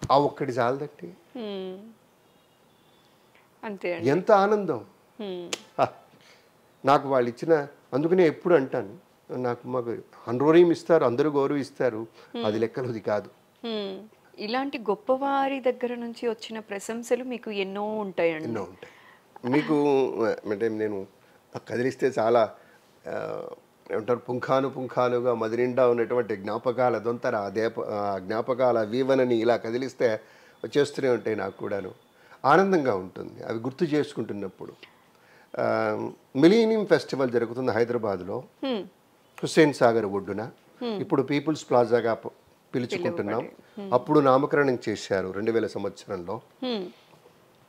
ఆ ఒక్కటి చాలదట్టి, ఎంత ఆనందం నాకు వాళ్ళు ఇచ్చిన. అందుకనే ఎప్పుడు అంటాను, మాకు హనరోరియం ఇస్తారు, అందరూ గౌరవిస్తారు, అది లెక్కలది కాదు. ఇలాంటి గొప్పవారి దగ్గర నుంచి వచ్చిన ప్రశంసలు మీకు ఎన్నో ఉంటాయండి. ఎన్నో ఉంటాయి. మీకు అంటే నేను కదిలిస్తే చాలా ఏమంటారు పుంఖానుగా మదినిండా ఉన్నటువంటి జ్ఞాపకాల దొంతర ఆ జ్ఞాపకాల వీవనని ఇలా కదిలిస్తే వచ్చేస్తూనే ఉంటాయి. నాకు కూడాను ఆనందంగా ఉంటుంది అవి గుర్తు చేసుకుంటున్నప్పుడు. మిలీనియం ఫెస్టివల్ జరుగుతుంది హైదరాబాద్లో, హుస్సేన్ సాగర్ ఒడ్డున. ఇప్పుడు పీపుల్స్ ప్లాజాగా పిలుచుకుంటున్నాం. అప్పుడు నామకరణం చేశారు 2000 సంవత్సరంలో.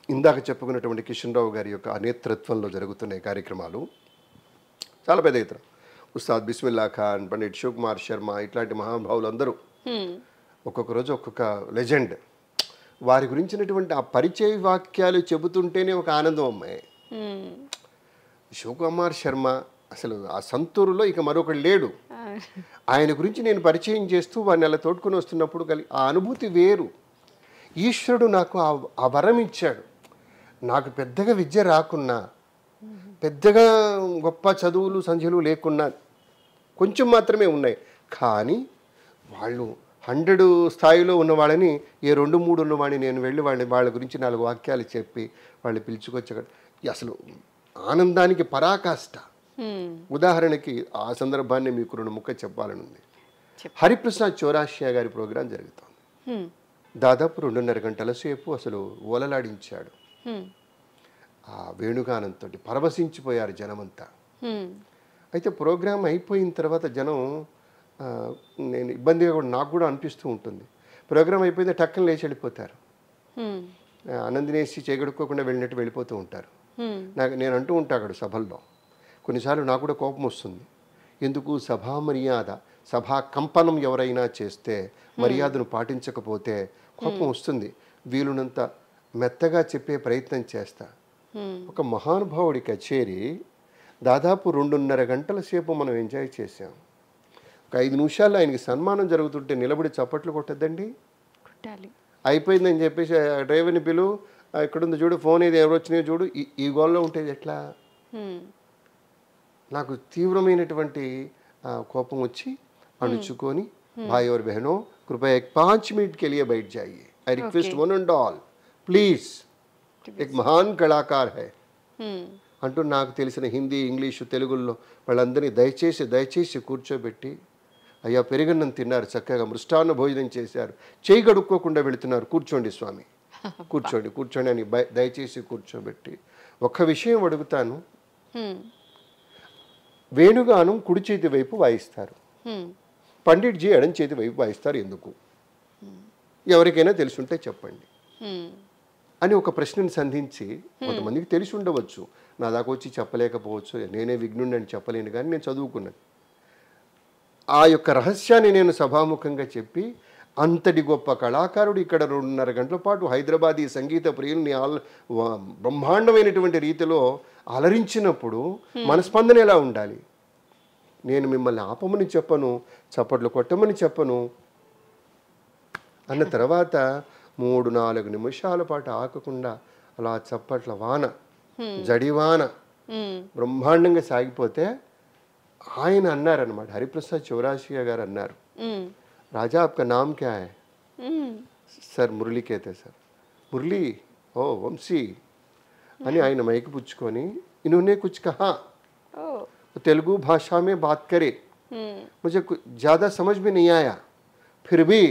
ఇందాక చెప్పుకున్నటువంటి కిషన్ రావు గారి యొక్క నేతృత్వంలో జరుగుతున్న కార్యక్రమాలు చాలా పెద్ద ఎత్తున. ఉస్తాద్ బిస్మిల్లా ఖాన్, పండిట్ శివకుమార్ శర్మ ఇట్లాంటి మహానుభావులు అందరూ ఒక్కొక్క రోజు ఒక్కొక్క లెజెండ్. వారి గురించినటువంటి ఆ పరిచయ వాక్యాలు చెబుతుంటేనే ఒక ఆనందం అమ్మాయి. శివకుమార్ శర్మ అసలు ఆ సంతూరులో ఇక మరొకడు లేడు. ఆయన గురించి నేను పరిచయం చేస్తూ వారిని అలా తోడుకొని వస్తున్నప్పుడు ఆ అనుభూతి వేరు. ఈశ్వరుడు నాకు ఆ వరం ఇచ్చాడు. నాకు పెద్దగా విద్య రాకున్నా, పెద్దగా గొప్ప చదువులు సంధ్యలు లేకున్నా, కొంచెం మాత్రమే ఉన్నాయి. కానీ వాళ్ళు 100 స్థాయిలో ఉన్న వాళ్ళని, ఏ 2-3 ఉన్నవాడిని నేను వెళ్ళి వాళ్ళ గురించి 4 వాక్యాలు చెప్పి వాళ్ళు పిలుచుకొచ్చాక అసలు ఆనందానికి పరాకాష్ట. ఉదాహరణకి ఆ సందర్భాన్ని మీకు 2 ముక్కలు చెప్పాలని ఉంది. హరిప్రసాద్ చౌరాషియా గారి ప్రోగ్రాం జరుగుతుంది. దాదాపు 2.5 గంటల సేపు అసలు ఓలలాడించాడు. ఆ వేణుగానంతో పరవశించిపోయారు జనమంతా. అయితే ప్రోగ్రాం అయిపోయిన తర్వాత జనం నేను ఇబ్బందిగా కూడా నాకు కూడా అనిపిస్తూ ఉంటుంది. ప్రోగ్రాం అయిపోయింది టక్కన లేచి వెళ్ళిపోతారు. ఆనందినేసి చేగడుక్కోకుండా వెళ్ళినట్టు వెళ్ళిపోతూ ఉంటారు. నేను అంటూ ఉంటా అక్కడ సభల్లో కొన్నిసార్లు నాకు కూడా కోపం వస్తుంది. ఎందుకు సభా మర్యాద, సభా కంపనం ఎవరైనా చేస్తే, మర్యాదను పాటించకపోతే కోపం వస్తుంది. వీలునంత మెత్తగా చెప్పే ప్రయత్నం చేస్తా. ఒక మహానుభావుడి కచేరీ దాదాపు 2.5 గంటల సేపు మనం ఎంజాయ్ చేసాం. ఒక 5 నిమిషాల్లో ఆయనకి సన్మానం జరుగుతుంటే నిలబడి చప్పట్లు కొట్టద్దండి. అయిపోయిందని చెప్పేసి డ్రైవర్ని పిలువు, ఎక్కడుందో చూడు, ఫోన్ ఏది ఎవరు వచ్చినాయో చూడు, ఈ గోల్లో ఉంటుంది ఎట్లా? నాకు తీవ్రమైనటువంటి కోపం వచ్చి అణుచుకొని, భాయ్ और बहनों कृपया 5 मिनट के लिए बैठ जाइए. I request one and all, please. एक महान कलाकार है అంటూ నాకు తెలిసిన హిందీ, ఇంగ్లీషు, తెలుగుల్లో వాళ్ళందరినీ దయచేసి కూర్చోబెట్టి, అయ్యా పెరుగన్నం తిన్నారు, చక్కగా మృష్టాన్న భోజనం చేశారు, చేయి గడుక్కోకుండా వెళుతున్నారు, కూర్చోండి స్వామి, కూర్చోండి అని దయచేసి కూర్చోబెట్టి, ఒక్క విషయం అడుగుతాను. వేణుగానం కుడి చేతి వైపు వాయిస్తారు, పండిట్ జీ ఎడం చేతి వైపు వాయిస్తారు, ఎందుకు? ఎవరికైనా తెలుసుంటే చెప్పండి అని ఒక ప్రశ్నను సంధించి, కొంతమందికి తెలిసి ఉండవచ్చు, నా దాకా వచ్చి చెప్పలేకపోవచ్చు, నేనే విఘ్నుడిని అని చెప్పలేను, కానీ నేను చదువుకున్నాను. ఆ యొక్క రహస్యాన్ని నేను సభాముఖంగా చెప్పి, అంతటి గొప్ప కళాకారుడు ఇక్కడ 2.5 గంటల పాటు హైదరాబాదీ సంగీత ప్రియుల్ని బ్రహ్మాండమైనటువంటి రీతిలో అలరించినప్పుడు మన స్పందన ఎలా ఉండాలి? నేను మిమ్మల్ని ఆపమని చెప్పను, చప్పట్లు కొట్టమని చెప్పను అన్న తర్వాత 3-4 నిమిషాల పాటు ఆగకుండా అలా చప్పట్ల వాన, జడివాన బ్రహ్మాండంగా సాగిపోతే ఆయన అన్నారనమాట, హరిప్రసాద్ చౌరాషియా గారు అన్నారు, రాజా आपका नाम क्या है? सर मुरली कहते सर. मुरली, ओ वंशी అని ఆయన మైక్ పుచ్చుకొని, इन्होंने कुछ कहा, तेलुगु भाषा में बात करे, मुझे ज़्यादा समझ में नहीं आया, फिर भी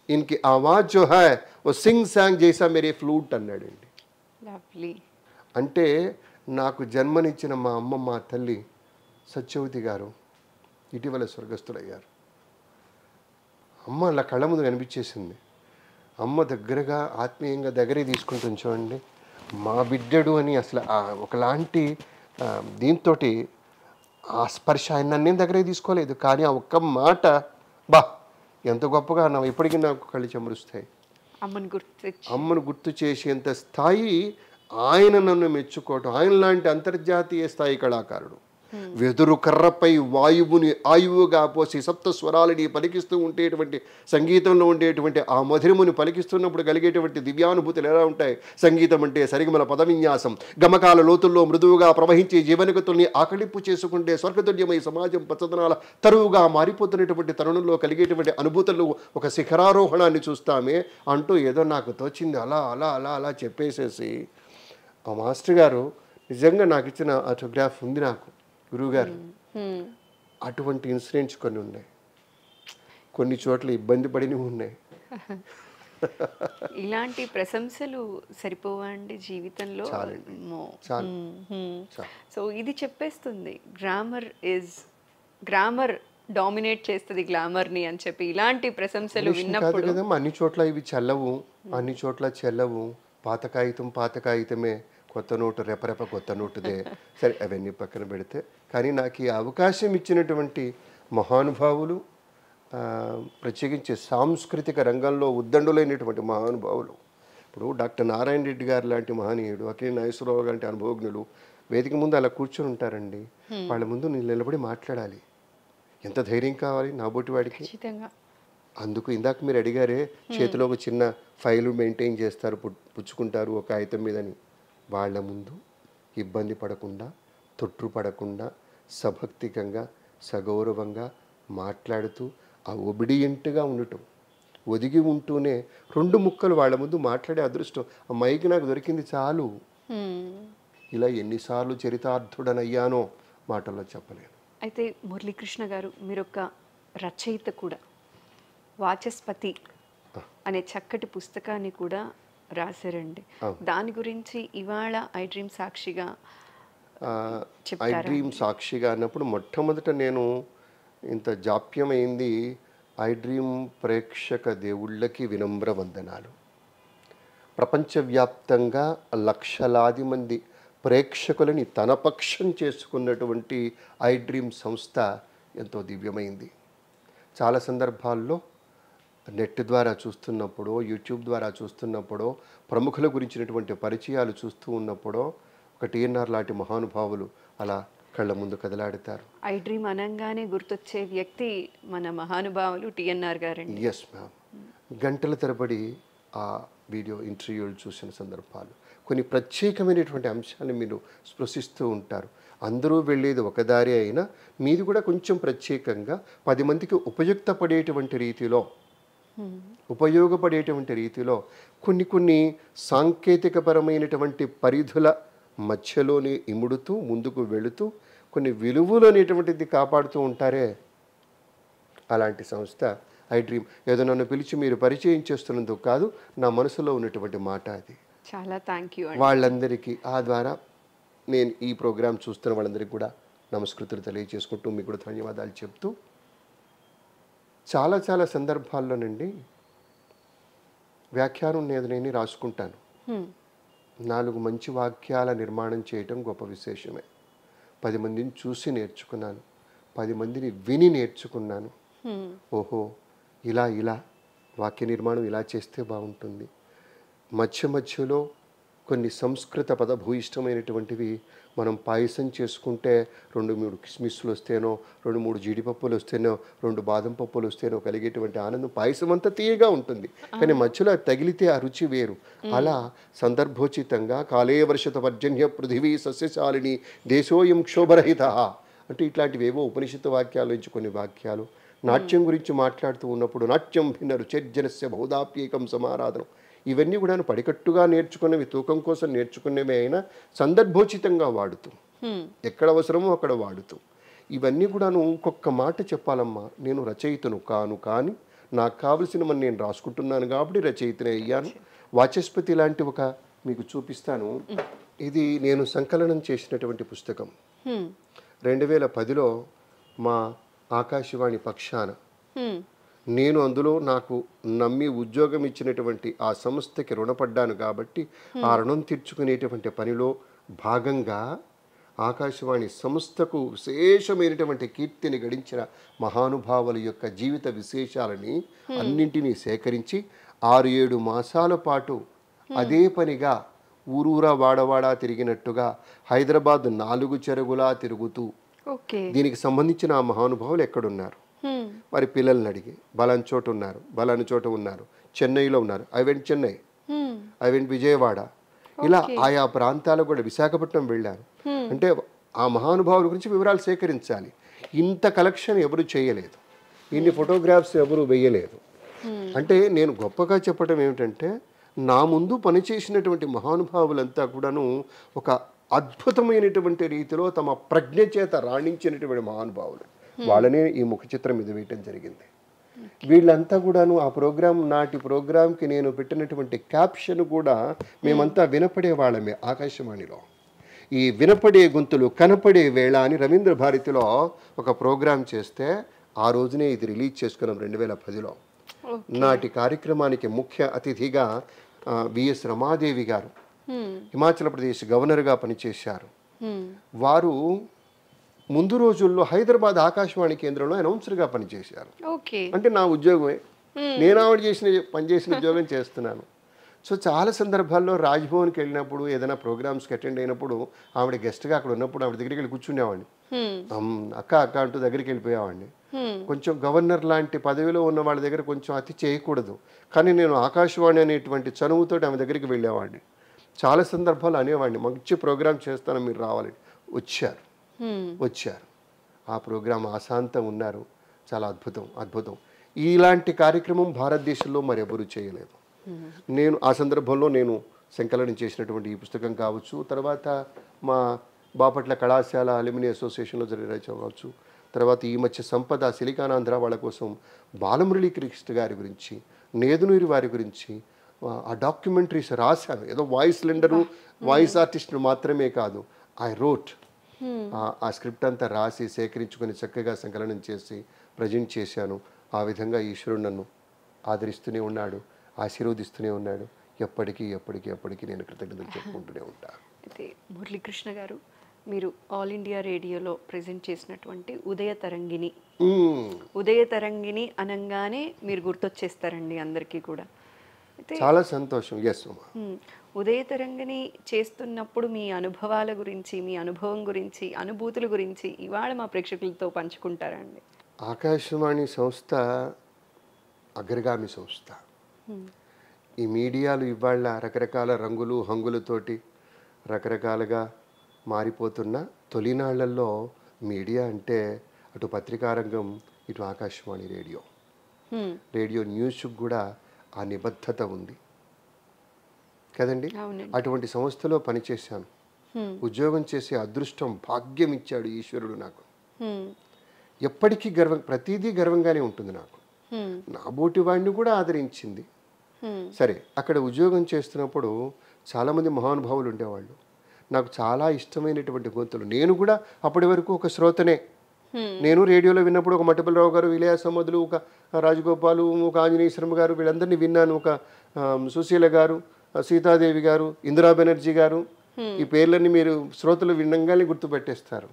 इनकी आवाज़ जो है वो सिंग सांग जैसा मेरे फ्लूट అన్నాడండి. అంటే నాకు జన్మనిచ్చిన మా అమ్మ, మా తల్లి సత్యవతి గారు ఇటీవల స్వర్గస్థులయ్యారు. అమ్మ అలా కళ్ళ ముందు కనిపించేసింది. అమ్మ దగ్గరగా ఆత్మీయంగా దగ్గరే తీసుకుంటుంది చూడండి, మా బిడ్డడు అని అసలు ఒకలాంటి దీంతో ఆ స్పర్శ ఆయన నన్నేం దగ్గరే తీసుకోలేదు, కానీ ఆ ఒక్క మాట బా ఎంత గొప్పగా నా ఇప్పటికీ నాకు కళ్ళు చెమరుస్తాయి. అమ్మను గుర్తు చేసేంత స్థాయి ఆయన నన్ను మెచ్చుకోవటం. ఆయన లాంటి అంతర్జాతీయ స్థాయి కళాకారుడు వెదురు కర్రపై వాయువుని ఆయువుగా పోసి సప్త స్వరాలని పలికిస్తూ ఉండేటువంటి సంగీతంలో ఉండేటువంటి ఆ మధురముని పలికిస్తున్నప్పుడు కలిగేటువంటి దివ్యానుభూతులు ఎలా ఉంటాయి? సంగీతం అంటే సరిగమల పదవిన్యాసం, గమకాల లోతుల్లో మృదువుగా ప్రవహించే జీవనగతుల్ని ఆకళింపు చేసుకుంటే స్వర్గతుల్యమై సమాజం పచ్చదనాల తరువుగా మారిపోతున్నటువంటి తరుణంలో కలిగేటువంటి అనుభూతులు ఒక శిఖరారోహణాన్ని చూస్తామే అంటూ ఏదో నాకు తోచింది అలా అలా అలా అలా చెప్పేసేసి ఆ మాస్టర్ గారు నిజంగా నాకు ఇచ్చిన ఆటోగ్రాఫ్ ఉంది నాకు, గురువుగారు. అటువంటి ఇన్సిడెంట్స్ కొన్ని ఉన్నాయి, కొన్ని చోట్ల ఇబ్బంది పడినవి ఉన్నాయి. ఇలాంటి ప్రశంసలు సరిపోవండి జీవితంలో. చాలు. సో ఇది చెప్పేస్తుంది గ్రామర్ డామినేట్ చేస్తుంది గ్లామర్ని అని చెప్పి ఇలాంటి ప్రశంసలు విన్నప్పుడు కదమ్మా, అన్ని చోట్ల ఇవి చెల్లవు, అన్ని చోట్ల చెల్లవు. పాత కాగితమే, కొత్త నోటు రెపరెప కొత్త నోటుదే. సరే, అవన్నీ పక్కన పెడితే కానీ నాకు ఈ అవకాశం ఇచ్చినటువంటి మహానుభావులు, ప్రత్యేకించి సాంస్కృతిక రంగంలో ఉద్దండులైనటువంటి మహానుభావులు, ఇప్పుడు డాక్టర్ నారాయణ రెడ్డి గారు లాంటి మహనీయుడు, అఖిల నాగేశ్వరరావు లాంటి అనుభవజ్ఞులు వేదిక ముందు అలా కూర్చొని ఉంటారండి. వాళ్ళ ముందు నేను నిలబడి మాట్లాడాలి. ఎంత ధైర్యం కావాలి నాబోటి వాడికి. అందుకు ఇందాక మీరు అడిగారే, చేతిలో ఒక చిన్న ఫైలు మెయింటైన్ చేస్తారు, పుచ్చుకుంటారు ఒక కాగితం మీదని. వాళ్ళ ముందు ఇబ్బంది పడకుండా, తొట్టుపడకుండా, సభక్తికంగా, సగౌరవంగా మాట్లాడుతూ ఆ ఒబిడియంట్గా ఉండటం, ఒదిగి ఉంటూనే 2 ముక్కలు వాళ్ళ ముందు మాట్లాడే అదృష్టం ఆ మైకి నాకు దొరికింది చాలు. ఇలా ఎన్నిసార్లు చరితార్థుడనయ్యానో మాటల్లో చెప్పలేను. అయితే మురళీకృష్ణ గారు, మీరొక రచయిత కూడా, వాచస్పతి అనే చక్కటి పుస్తకాన్ని కూడా రాశారండి. దాని గురించి ఇవాళ ఐ డ్రీమ్ సాక్షిగా ఐ డ్రీమ్ సాక్షిగా అన్నప్పుడు మొట్టమొదట నేను ఇంత జాప్యమైంది ఐ డ్రీమ్ ప్రేక్షక దేవుళ్ళకి వినమ్ర వందనాలు. ప్రపంచవ్యాప్తంగా లక్షలాది మంది ప్రేక్షకులని తన పక్షం చేసుకున్నటువంటి ఐ డ్రీమ్ సంస్థ ఎంతో దివ్యమైంది. చాలా సందర్భాల్లో నెట్ ద్వారా చూస్తున్నప్పుడు, యూట్యూబ్ ద్వారా చూస్తున్నప్పుడు, ప్రముఖుల గురించినటువంటి పరిచయాలు చూస్తూ ఉన్నప్పుడు ఒక టీఎన్ఆర్ లాంటి మహానుభావులు అలా కళ్ళ ముందు కదలాడుతారు. ఐ డ్రీమ్ అనగానే గుర్తొచ్చే వ్యక్తి మన మహానుభావులు టీఎన్ఆర్ గారండి. Yes ma'am. గంటల తరబడి ఆ వీడియో ఇంటర్వ్యూలు చూసిన సందర్భాలు, కొన్ని ప్రత్యేకమైనటువంటి అంశాలను మీరు స్పృశిస్తూ ఉంటారు. అందరూ వెళ్ళేది ఒక దారి అయినా మీది కూడా కొంచెం ప్రత్యేకంగా 10 మందికి ఉపయోగపడేటువంటి రీతిలో కొన్ని సాంకేతికపరమైనటువంటి పరిధుల మధ్యలోనే ఇముడుతూ ముందుకు వెళుతూ కొన్ని విలువలు అనేటువంటిది కాపాడుతూ ఉంటారే, అలాంటి సంస్థ ఐ డ్రీమ్. ఏదో నన్ను పిలిచి మీరు పరిచయం చేస్తున్నందుకు కాదు, నా మనసులో ఉన్నటువంటి మాట అది. చాలా థ్యాంక్ యూ. వాళ్ళందరికీ ఆ ద్వారా నేను ఈ ప్రోగ్రాం చూస్తున్న వాళ్ళందరికీ కూడా నమస్కృతులు తెలియజేసుకుంటూ మీకు కూడా ధన్యవాదాలు చెప్తూ, చాలా సందర్భాల్లోనండి వ్యాఖ్యానం నేను రాసుకుంటాను. 4 మంచి వాక్యాల నిర్మాణం చేయటం గొప్ప విశేషమే. 10 మందిని చూసి నేర్చుకున్నాను, 10 మందిని విని నేర్చుకున్నాను. ఓహో, ఇలా వాక్య నిర్మాణం ఇలా చేస్తే బాగుంటుంది. మధ్యలో కొన్ని సంస్కృత పదభూయిష్టమైనటువంటివి మనం పాయసం చేసుకుంటే 2-3 కిస్మిస్లు వస్తేనో, 2-3 జీడిపప్పులు వస్తేనో, 2 బాదం పప్పులు వస్తేనో కలిగేటువంటి ఆనందం, పాయసం అంతా తీయగా ఉంటుంది, కానీ మధ్యలో తగిలితే ఆ రుచి వేరు. అలా సందర్భోచితంగా కాలే వర్షత పర్జన్య పృథివీ సస్యశాలిని దేశోయం క్షోభరహిత అంటే ఇట్లాంటివేవో ఉపనిషత్తు వాక్యాల నుంచి కొన్ని వాక్యాలు. నాట్యం గురించి మాట్లాడుతూ ఉన్నప్పుడు నాట్యం భిన్న రుచిర్జనస్య బహుదాప్యేకం సమారాధనం, ఇవన్నీ కూడా పడికట్టుగా నేర్చుకునేవి, తూకం కోసం నేర్చుకునేవి అయినా సందర్భోచితంగా వాడుతూ, ఎక్కడ అవసరమో అక్కడ వాడుతూ, ఇవన్నీ కూడాను. ఇంకొక మాట చెప్పాలమ్మా, నేను రచయితను కాను, కానీ నాకు కావలసినవన్నీ నేను రాసుకుంటున్నాను కాబట్టి రచయితనే అయ్యాను. వాచస్పతి లాంటి ఒక మీకు చూపిస్తాను. ఇది నేను సంకలనం చేసినటువంటి పుస్తకం. 2010లో మా ఆకాశవాణి పక్షాన నేను అందులో నాకు నమ్మి ఉద్యోగం ఇచ్చినటువంటి ఆ సంస్థకి రుణపడ్డాను కాబట్టి ఆ రుణం తీర్చుకునేటువంటి పనిలో భాగంగా ఆకాశవాణి సంస్థకు విశేషమైనటువంటి కీర్తిని గడించిన మహానుభావుల యొక్క జీవిత విశేషాలని అన్నింటినీ సేకరించి 6-7 మాసాల పాటు అదే పనిగా ఊరూరా వాడవాడా తిరిగినట్టుగా హైదరాబాద్ 4 చెరుగులా తిరుగుతూ ఓకే. దీనికి సంబంధించిన ఆ మహానుభావులు ఎక్కడున్నారు, వారి పిల్లల్ని అడిగి బలాని చోట ఉన్నారు, బలాని చోట ఉన్నారు, చెన్నైలో ఉన్నారు, I went Chennai, I went Vijayawada, ఇలా ఆయా ప్రాంతాలకు కూడా, విశాఖపట్నం వెళ్ళాను. అంటే ఆ మహానుభావుల గురించి వివరాలు సేకరించాలి. ఇంత కలెక్షన్ ఎవరు చేయలేదు, ఇన్ని ఫోటోగ్రాఫ్స్ ఎవరు వేయలేదు. అంటే నేను గొప్పగా చెప్పడం ఏమిటంటే, నా ముందు పనిచేసినటువంటి మహానుభావులంతా కూడాను ఒక అద్భుతమైనటువంటి రీతిలో తమ ప్రజ్ఞ చేత రాణించినటువంటి మహానుభావులు. వాళ్ళనే ఈ ముఖ చిత్రం మీద వేయటం జరిగింది. వీళ్ళంతా కూడాను ఆ నాటి ప్రోగ్రాంకి నేను పెట్టినటువంటి క్యాప్షన్ కూడా మేమంతా వినపడే వాళ్ళమే. ఆకాశవాణిలో ఈ వినపడే గొంతులు కనపడే వేళ అని రవీంద్ర భారతిలో ఒక ప్రోగ్రాం చేస్తే ఆ రోజునే ఇది రిలీజ్ చేసుకున్నాం 2010లో. నాటి కార్యక్రమానికి ముఖ్య అతిథిగా విఎస్ రమాదేవి గారు హిమాచల్ ప్రదేశ్ గవర్నర్గా పనిచేశారు. వారు ముందు రోజుల్లో హైదరాబాద్ ఆకాశవాణి కేంద్రంలో అనౌన్సర్గా పనిచేశారు. అంటే నా ఉద్యోగమే, నేను ఆవిడ పనిచేసిన ఉద్యోగం చేస్తున్నాను. సో చాలా సందర్భాల్లో రాజ్భవన్కి వెళ్ళినప్పుడు, ఏదైనా ప్రోగ్రామ్స్కి అటెండ్ అయినప్పుడు ఆవిడ గెస్ట్గా అక్కడ ఉన్నప్పుడు ఆవిడ దగ్గరికి వెళ్ళి కూర్చునేవాడిని. అక్క అక్క అంటూ దగ్గరికి వెళ్ళిపోయేవాడిని. కొంచెం గవర్నర్ లాంటి పదవిలో ఉన్న వాళ్ళ దగ్గర కొంచెం అతి చేయకూడదు, కానీ నేను ఆకాశవాణి అనేటువంటి చనువుతో ఆమె దగ్గరికి వెళ్ళేవాడిని. చాలా సందర్భాలు అనేవాడిని, మంచి ప్రోగ్రామ్ చేస్తాను, మీరు రావాలి. వచ్చారు. ఆ ప్రోగ్రాం ఆశాంతం ఉన్నారు. చాలా అద్భుతం. ఇలాంటి కార్యక్రమం భారతదేశంలో మరెవరూ చేయలేదు. నేను ఆ సందర్భంలో నేను సంకలనం చేసినటువంటి ఈ పుస్తకం కావచ్చు, తర్వాత మా బాపట్ల కళాశాల అల్యూమిని అసోసియేషన్లో జరిగిన కావచ్చు, తర్వాత ఈ మధ్య సంపద సిలికానాంధ్ర వాళ్ళ కోసం బాలమురళీకృష్ణ గారి గురించి, నేదునూరి వారి గురించి ఆ డాక్యుమెంటరీస్ రాశాను. ఏదో వాయిస్ లెండరు, వాయిస్ ఆర్టిస్ట్ను మాత్రమే కాదు, ఐ రోట్. ఆ స్క్రిప్ట్ అంతా రాసి సేకరించుకొని చక్కగా సంకలనం చేసి ప్రజెంట్ చేశాను. ఆ విధంగా ఈశ్వరుడు నన్ను ఆదరిస్తూనే ఉన్నాడు, ఆశీర్వదిస్తూనే ఉన్నాడు. ఎప్పటికీ నేను కృతజ్ఞతలు చెప్పుకుంటూనే ఉంటాను. అయితే మురళీకృష్ణ గారు, మీరు ఆల్ ఇండియా రేడియోలో ప్రజెంట్ చేసినటువంటి ఉదయ తరంగిణి అనగానే మీరు గుర్తొచ్చేస్తారండి అందరికీ కూడా. అయితే చాలా సంతోషం. ఎస్, ఉదయ తరంగిణి చేస్తున్నప్పుడు మీ అనుభవాల గురించి, మీ అనుభవం గురించి, అనుభూతుల గురించి ఇవాళ మా ప్రేక్షకులతో పంచుకుంటారండి. ఆకాశవాణి సంస్థ అగ్రగామి సంస్థ. ఈ మీడియాలు ఇవాళ రకరకాల రంగులు హంగులతోటి రకరకాలుగా మారిపోతున్న తొలినాళ్లలో మీడియా అంటే అటు పత్రికా రంగం, ఇటు ఆకాశవాణి రేడియో న్యూస్కి కూడా ఆ నిబద్ధత ఉంది కదండి. అటువంటి సంస్థలో పనిచేశాను. ఉద్యోగం చేసే అదృష్టం, భాగ్యం ఇచ్చాడు ఈశ్వరుడు నాకు. ఎప్పటికీ ప్రతిదీ గర్వంగానే ఉంటుంది నాకు. నా బోటి వాడిని కూడా ఆదరించింది. సరే, అక్కడ ఉద్యోగం చేస్తున్నప్పుడు చాలామంది మహానుభావులు ఉండేవాళ్ళు. నాకు చాలా ఇష్టమైనటువంటి గొంతులు. నేను కూడా అప్పటి వరకు ఒక శ్రోతనే. నేను రేడియోలో విన్నప్పుడు ఒక మట్టపల్లిరావు గారు, విలయాసమదులు, ఒక రాజగోపాలు, ఒక ఆంజనేయ శర్మ గారు, వీళ్ళందరినీ విన్నాను. ఒక సుశీల గారు, సీతాదేవి గారు, ఇందిరా బెనర్జీ గారు, ఈ పేర్లన్నీ మీరు శ్రోతలు వినంగానే గుర్తుపెట్టేస్తారు.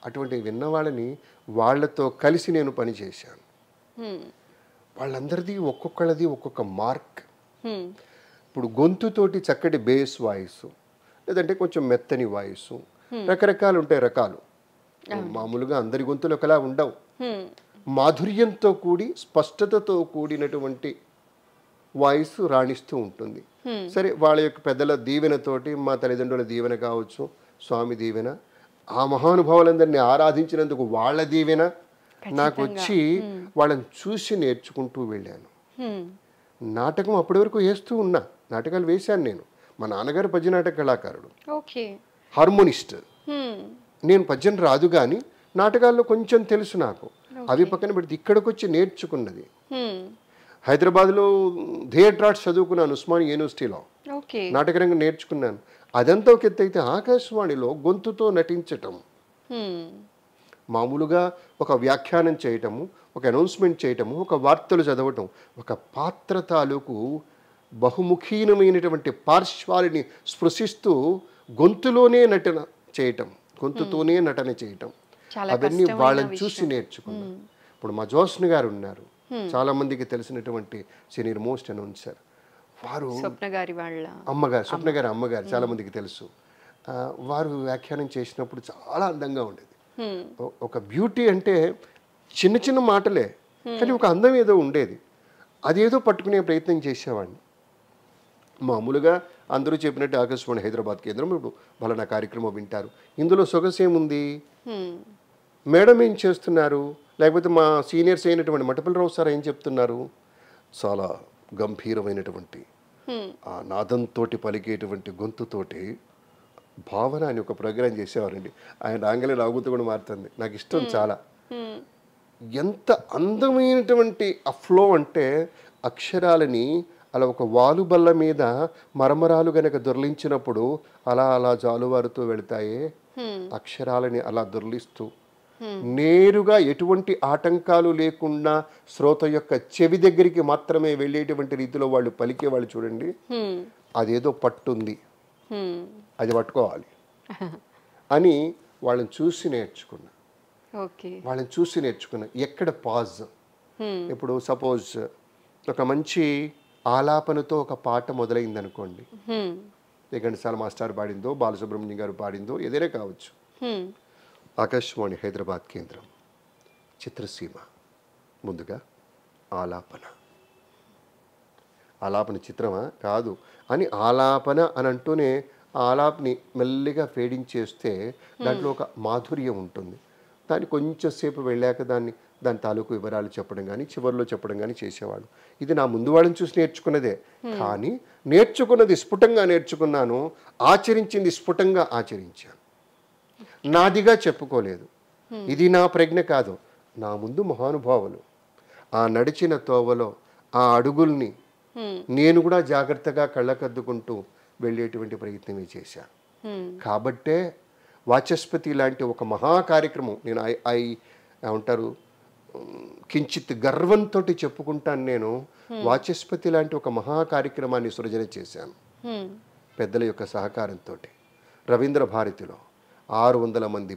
అటువంటి విన్నవాళ్ళని వాళ్ళతో కలిసి నేను పనిచేశాను. వాళ్ళందరిది ఒక్కొక్కళ్ళది ఒక్కొక్క మార్క్. ఇప్పుడు గొంతుతోటి చక్కటి బేస్ వాయిస్, లేదంటే కొంచెం మెత్తని వాయిస్, రకరకాలు ఉంటాయి రకాలు. మామూలుగా అందరి గొంతులు ఒకలా ఉండవు. మాధుర్యంతో కూడి స్పష్టతతో కూడినటువంటి వాయిస్ రాణిస్తూ ఉంటుంది. సరే, వాళ్ళ యొక్క పెద్దల దీవెనతోటి, మా తల్లిదండ్రుల దీవెన కావచ్చు, స్వామి దీవెన, ఆ మహానుభావులందరినీ ఆరాధించినందుకు వాళ్ళ దీవెన నాకు వచ్చి వాళ్ళని చూసి నేర్చుకుంటూ వెళ్ళాను. నాటకం అప్పటి వరకు వేస్తూ ఉన్నా, నాటకాలు వేశాను నేను. మా నాన్నగారు పద్య నాటక కళాకారుడు, హార్మోనిస్ట్. నేను పద్యం రాదు కానీ నాటకాల్లో కొంచెం తెలుసు నాకు. అవి పక్కన పెడితే ఇక్కడికి వచ్చి నేర్చుకున్నది. హైదరాబాద్లో థియేటర్ ఆర్ట్స్ చదువుకున్నాను, ఉస్మానియా యూనివర్సిటీలో నాటకరంగం నేర్చుకున్నాను. అదంతా ఒక ఎత్తు అయితే, ఆకాశవాణిలో గొంతుతో నటించటం, మామూలుగా ఒక వ్యాఖ్యానం చేయటము, ఒక అనౌన్స్మెంట్ చేయటము, ఒక వార్తలు చదవటం, ఒక పాత్ర తాలూకు బహుముఖీనమైనటువంటి పార్శ్వాలని స్పృశిస్తూ గొంతుతోనే నటన చేయటం, అవన్నీ వాళ్ళని చూసి నేర్చుకున్నాం. ఇప్పుడు మా జోస్న గారు ఉన్నారు, చాలా మందికి తెలిసినటువంటి సీనియర్ మోస్ట్ అనౌన్సర్. వారు స్వప్న గారి అమ్మగారు చాలా మందికి తెలుసు. వారు వ్యాఖ్యానం చేసినప్పుడు చాలా అందంగా ఉండేది. ఒక బ్యూటీ అంటే చిన్న చిన్న మాటలే, కానీ ఒక అందం ఏదో ఉండేది. అదేదో పట్టుకునే ప్రయత్నం చేసేవాడిని. మామూలుగా అందరూ చెప్పినట్టు ఆకాశవాణి హైదరాబాద్ కేంద్రం ఇప్పుడు ఫలానా కార్యక్రమం వింటారు. ఇందులో సొగసేముంది? మేడం ఏం చేస్తున్నారు, లేకపోతే మా సీనియర్స్ అయినటువంటి మటపల్లిరావు సార్ ఏం చెప్తున్నారు? చాలా గంభీరమైనటువంటి ఆ నాదంతో పలికేటువంటి గొంతుతోటి భావన అని ఒక ప్రోగ్రాం చేసేవారండి. ఆయన రాంగలే రాగుతూ కూడా మారుతుంది. నాకు ఇష్టం చాలా. ఎంత అందమైనటువంటి ఆ ఫ్లో అంటే అక్షరాలని అలా ఒక వాలుబల్ల మీద మరమరాలు గనక దొర్లించినప్పుడు అలా అలా జాలువారుతూ వెళతాయే అక్షరాలని అలా దొర్లిస్తూ నేరుగా ఎటువంటి ఆటంకాలు లేకుండా శ్రోత యొక్క చెవి దగ్గరికి మాత్రమే వెళ్ళేటువంటి రీతిలో వాళ్ళు పలికేవాళ్ళు చూడండి. అదేదో పట్టుంది, అది పట్టుకోవాలి అని వాళ్ళని చూసి నేర్చుకున్నా. ఎక్కడ పాజ్, ఇప్పుడు సపోజ్ ఒక మంచి ఆలాపనతో ఒక పాట మొదలైంది అనుకోండి, ఘంటసాల మాస్టర్ పాడిందో బాలసుబ్రహ్మణ్యం గారు పాడిందో ఏదైనా కావచ్చు. ఆకాశవాణి హైదరాబాద్ కేంద్రం చిత్రసీమ ముందుగా ఆలాపన చిత్రమా కాదు అని ఆలాపన అని అంటూనే ఆలాప్ని మెల్లిగా ఫేడింగ్ చేస్తే దాంట్లో ఒక మాధుర్యం ఉంటుంది. దాన్ని కొంచెం సేపు వెళ్ళాక దాని తాలూకు వివరాలు చెప్పడం కానీ చివరిలో చెప్పడం కానీ చేసేవాడు. ఇది నా ముందు వాళ్ళని చూసి నేర్చుకున్నదే, కానీ నేర్చుకున్నది స్ఫుటంగా నేర్చుకున్నాను, ఆచరించింది స్ఫుటంగా ఆచరించాను. నాదిగా చెప్పుకోలేదు. ఇది నా ప్రజ్ఞ కాదు, నా ముందు మహానుభావులు ఆ నడిచిన తోవలో ఆ అడుగుల్ని నేను కూడా జాగ్రత్తగా కళ్ళకద్దుకుంటూ వెళ్ళేటువంటి ప్రయత్నమే చేశాను. కాబట్టే వాచస్పతి లాంటి ఒక మహా కార్యక్రమం నేను ఏమంటారు కించిత్ గర్వంతో చెప్పుకుంటాను. నేను వాచస్పతి లాంటి ఒక మహా కార్యక్రమాన్ని సృజన చేశాను పెద్దల యొక్క సహకారంతో. రవీంద్ర భారతిలో 600 మంది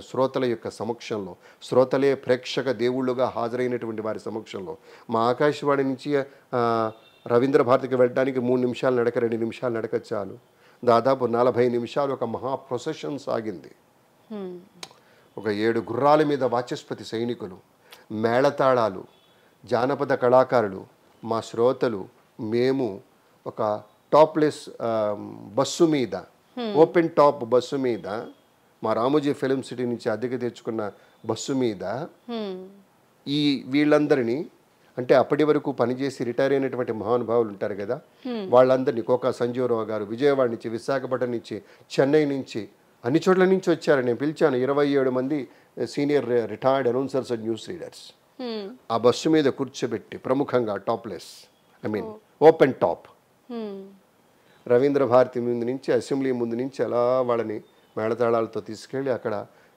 శ్రోతల యొక్క సమక్షంలో, శ్రోతలే ప్రేక్షక దేవుళ్ళుగా హాజరైనటువంటి వారి సమక్షంలో మా ఆకాశవాణి నుంచి రవీంద్ర భారతికి వెళ్ళడానికి 3 నిమిషాలు నడక, 2 నిమిషాలు నడక చాలు. దాదాపు 40 నిమిషాలు ఒక మహా ప్రొసెషన్ సాగింది. ఒక 7 గుర్రాల మీద వాచస్పతి సైనికులు, మేళతాళాలు, జానపద కళాకారులు, మా శ్రోతలు, మేము ఒక టాప్లెస్ బస్సు మీద, ఓపెన్ టాప్ బస్సు మీద, మా రామోజీ ఫిలిం సిటీ నుంచి అద్దెకి తెచ్చుకున్న బస్సు మీద ఈ వీళ్ళందరినీ, అంటే అప్పటి వరకు పనిచేసి రిటైర్ అయినటువంటి మహానుభావులు ఉంటారు కదా, వాళ్ళందరినీ కోకా సంజీవరావు గారు విజయవాడ నుంచి, విశాఖపట్నం నుంచి, చెన్నై నుంచి, అన్ని చోట్ల నుంచి వచ్చారు. నేను పిలిచాను 27 మంది senior retired announcers and news readers. ఆ బస్సు మీద కూర్చోబెట్టి ప్రముఖంగా topless, open top Ravindra Bharati ముందు నుంచి, అసెంబ్లీ ముందు నుంచి అలా వాళ్ళని మేళతాళాలతో తీసుకెళ్ళి అక్కడ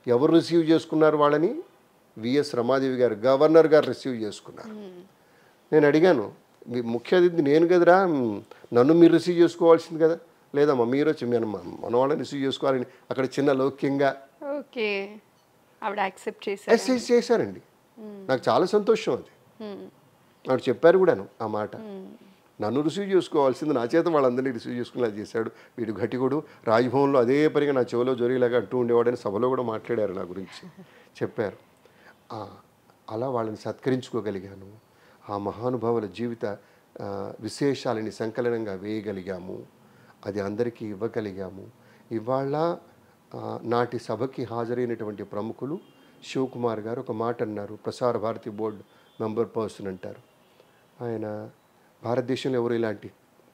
ఎవరు రిసీవ్ చేసుకున్నారు వాళ్ళని? విఎస్ రమాదేవి గారు, గవర్నర్ గారు రిసీవ్ చేసుకున్నారు. నేను అడిగాను, ముఖ్య అతిథి నేను కదరా, నన్ను మీరు రిసీవ్ చేసుకోవాల్సింది కదా. లేదమ్మా మీరు వచ్చి మన వాళ్ళని రిసీవ్ చేసుకోవాలని అక్కడ చిన్న లౌక్యంగా చేశారండి. నాకు చాలా సంతోషం అది. ఆవిడ చెప్పారు కూడాను ఆ మాట, నన్ను రిసీవ్ చేసుకోవాల్సింది, నా చేత వాళ్ళందరినీ రిసీవ్ చేసుకునేలా చేశాడు వీడు ఘటికుడు. రాజ్భవన్లో అదే పరిగా నా చెవిలో జొరిలాగా అంటూ ఉండేవాడని సభలో కూడా మాట్లాడారు, నా గురించి చెప్పారు. అలా వాళ్ళని సత్కరించుకోగలిగాను. ఆ మహానుభావుల జీవిత విశేషాలని సంకలనంగా వేయగలిగాము, అది అందరికీ ఇవ్వగలిగాము. ఇవాళ నాటి సభకి హాజరైనటువంటి ప్రముఖులు శివకుమార్ గారు ఒక మాట అన్నారు. Prasar Bharati board member person అంటారు ఆయన. భారతదేశంలో ఎవరు ఇలాంటి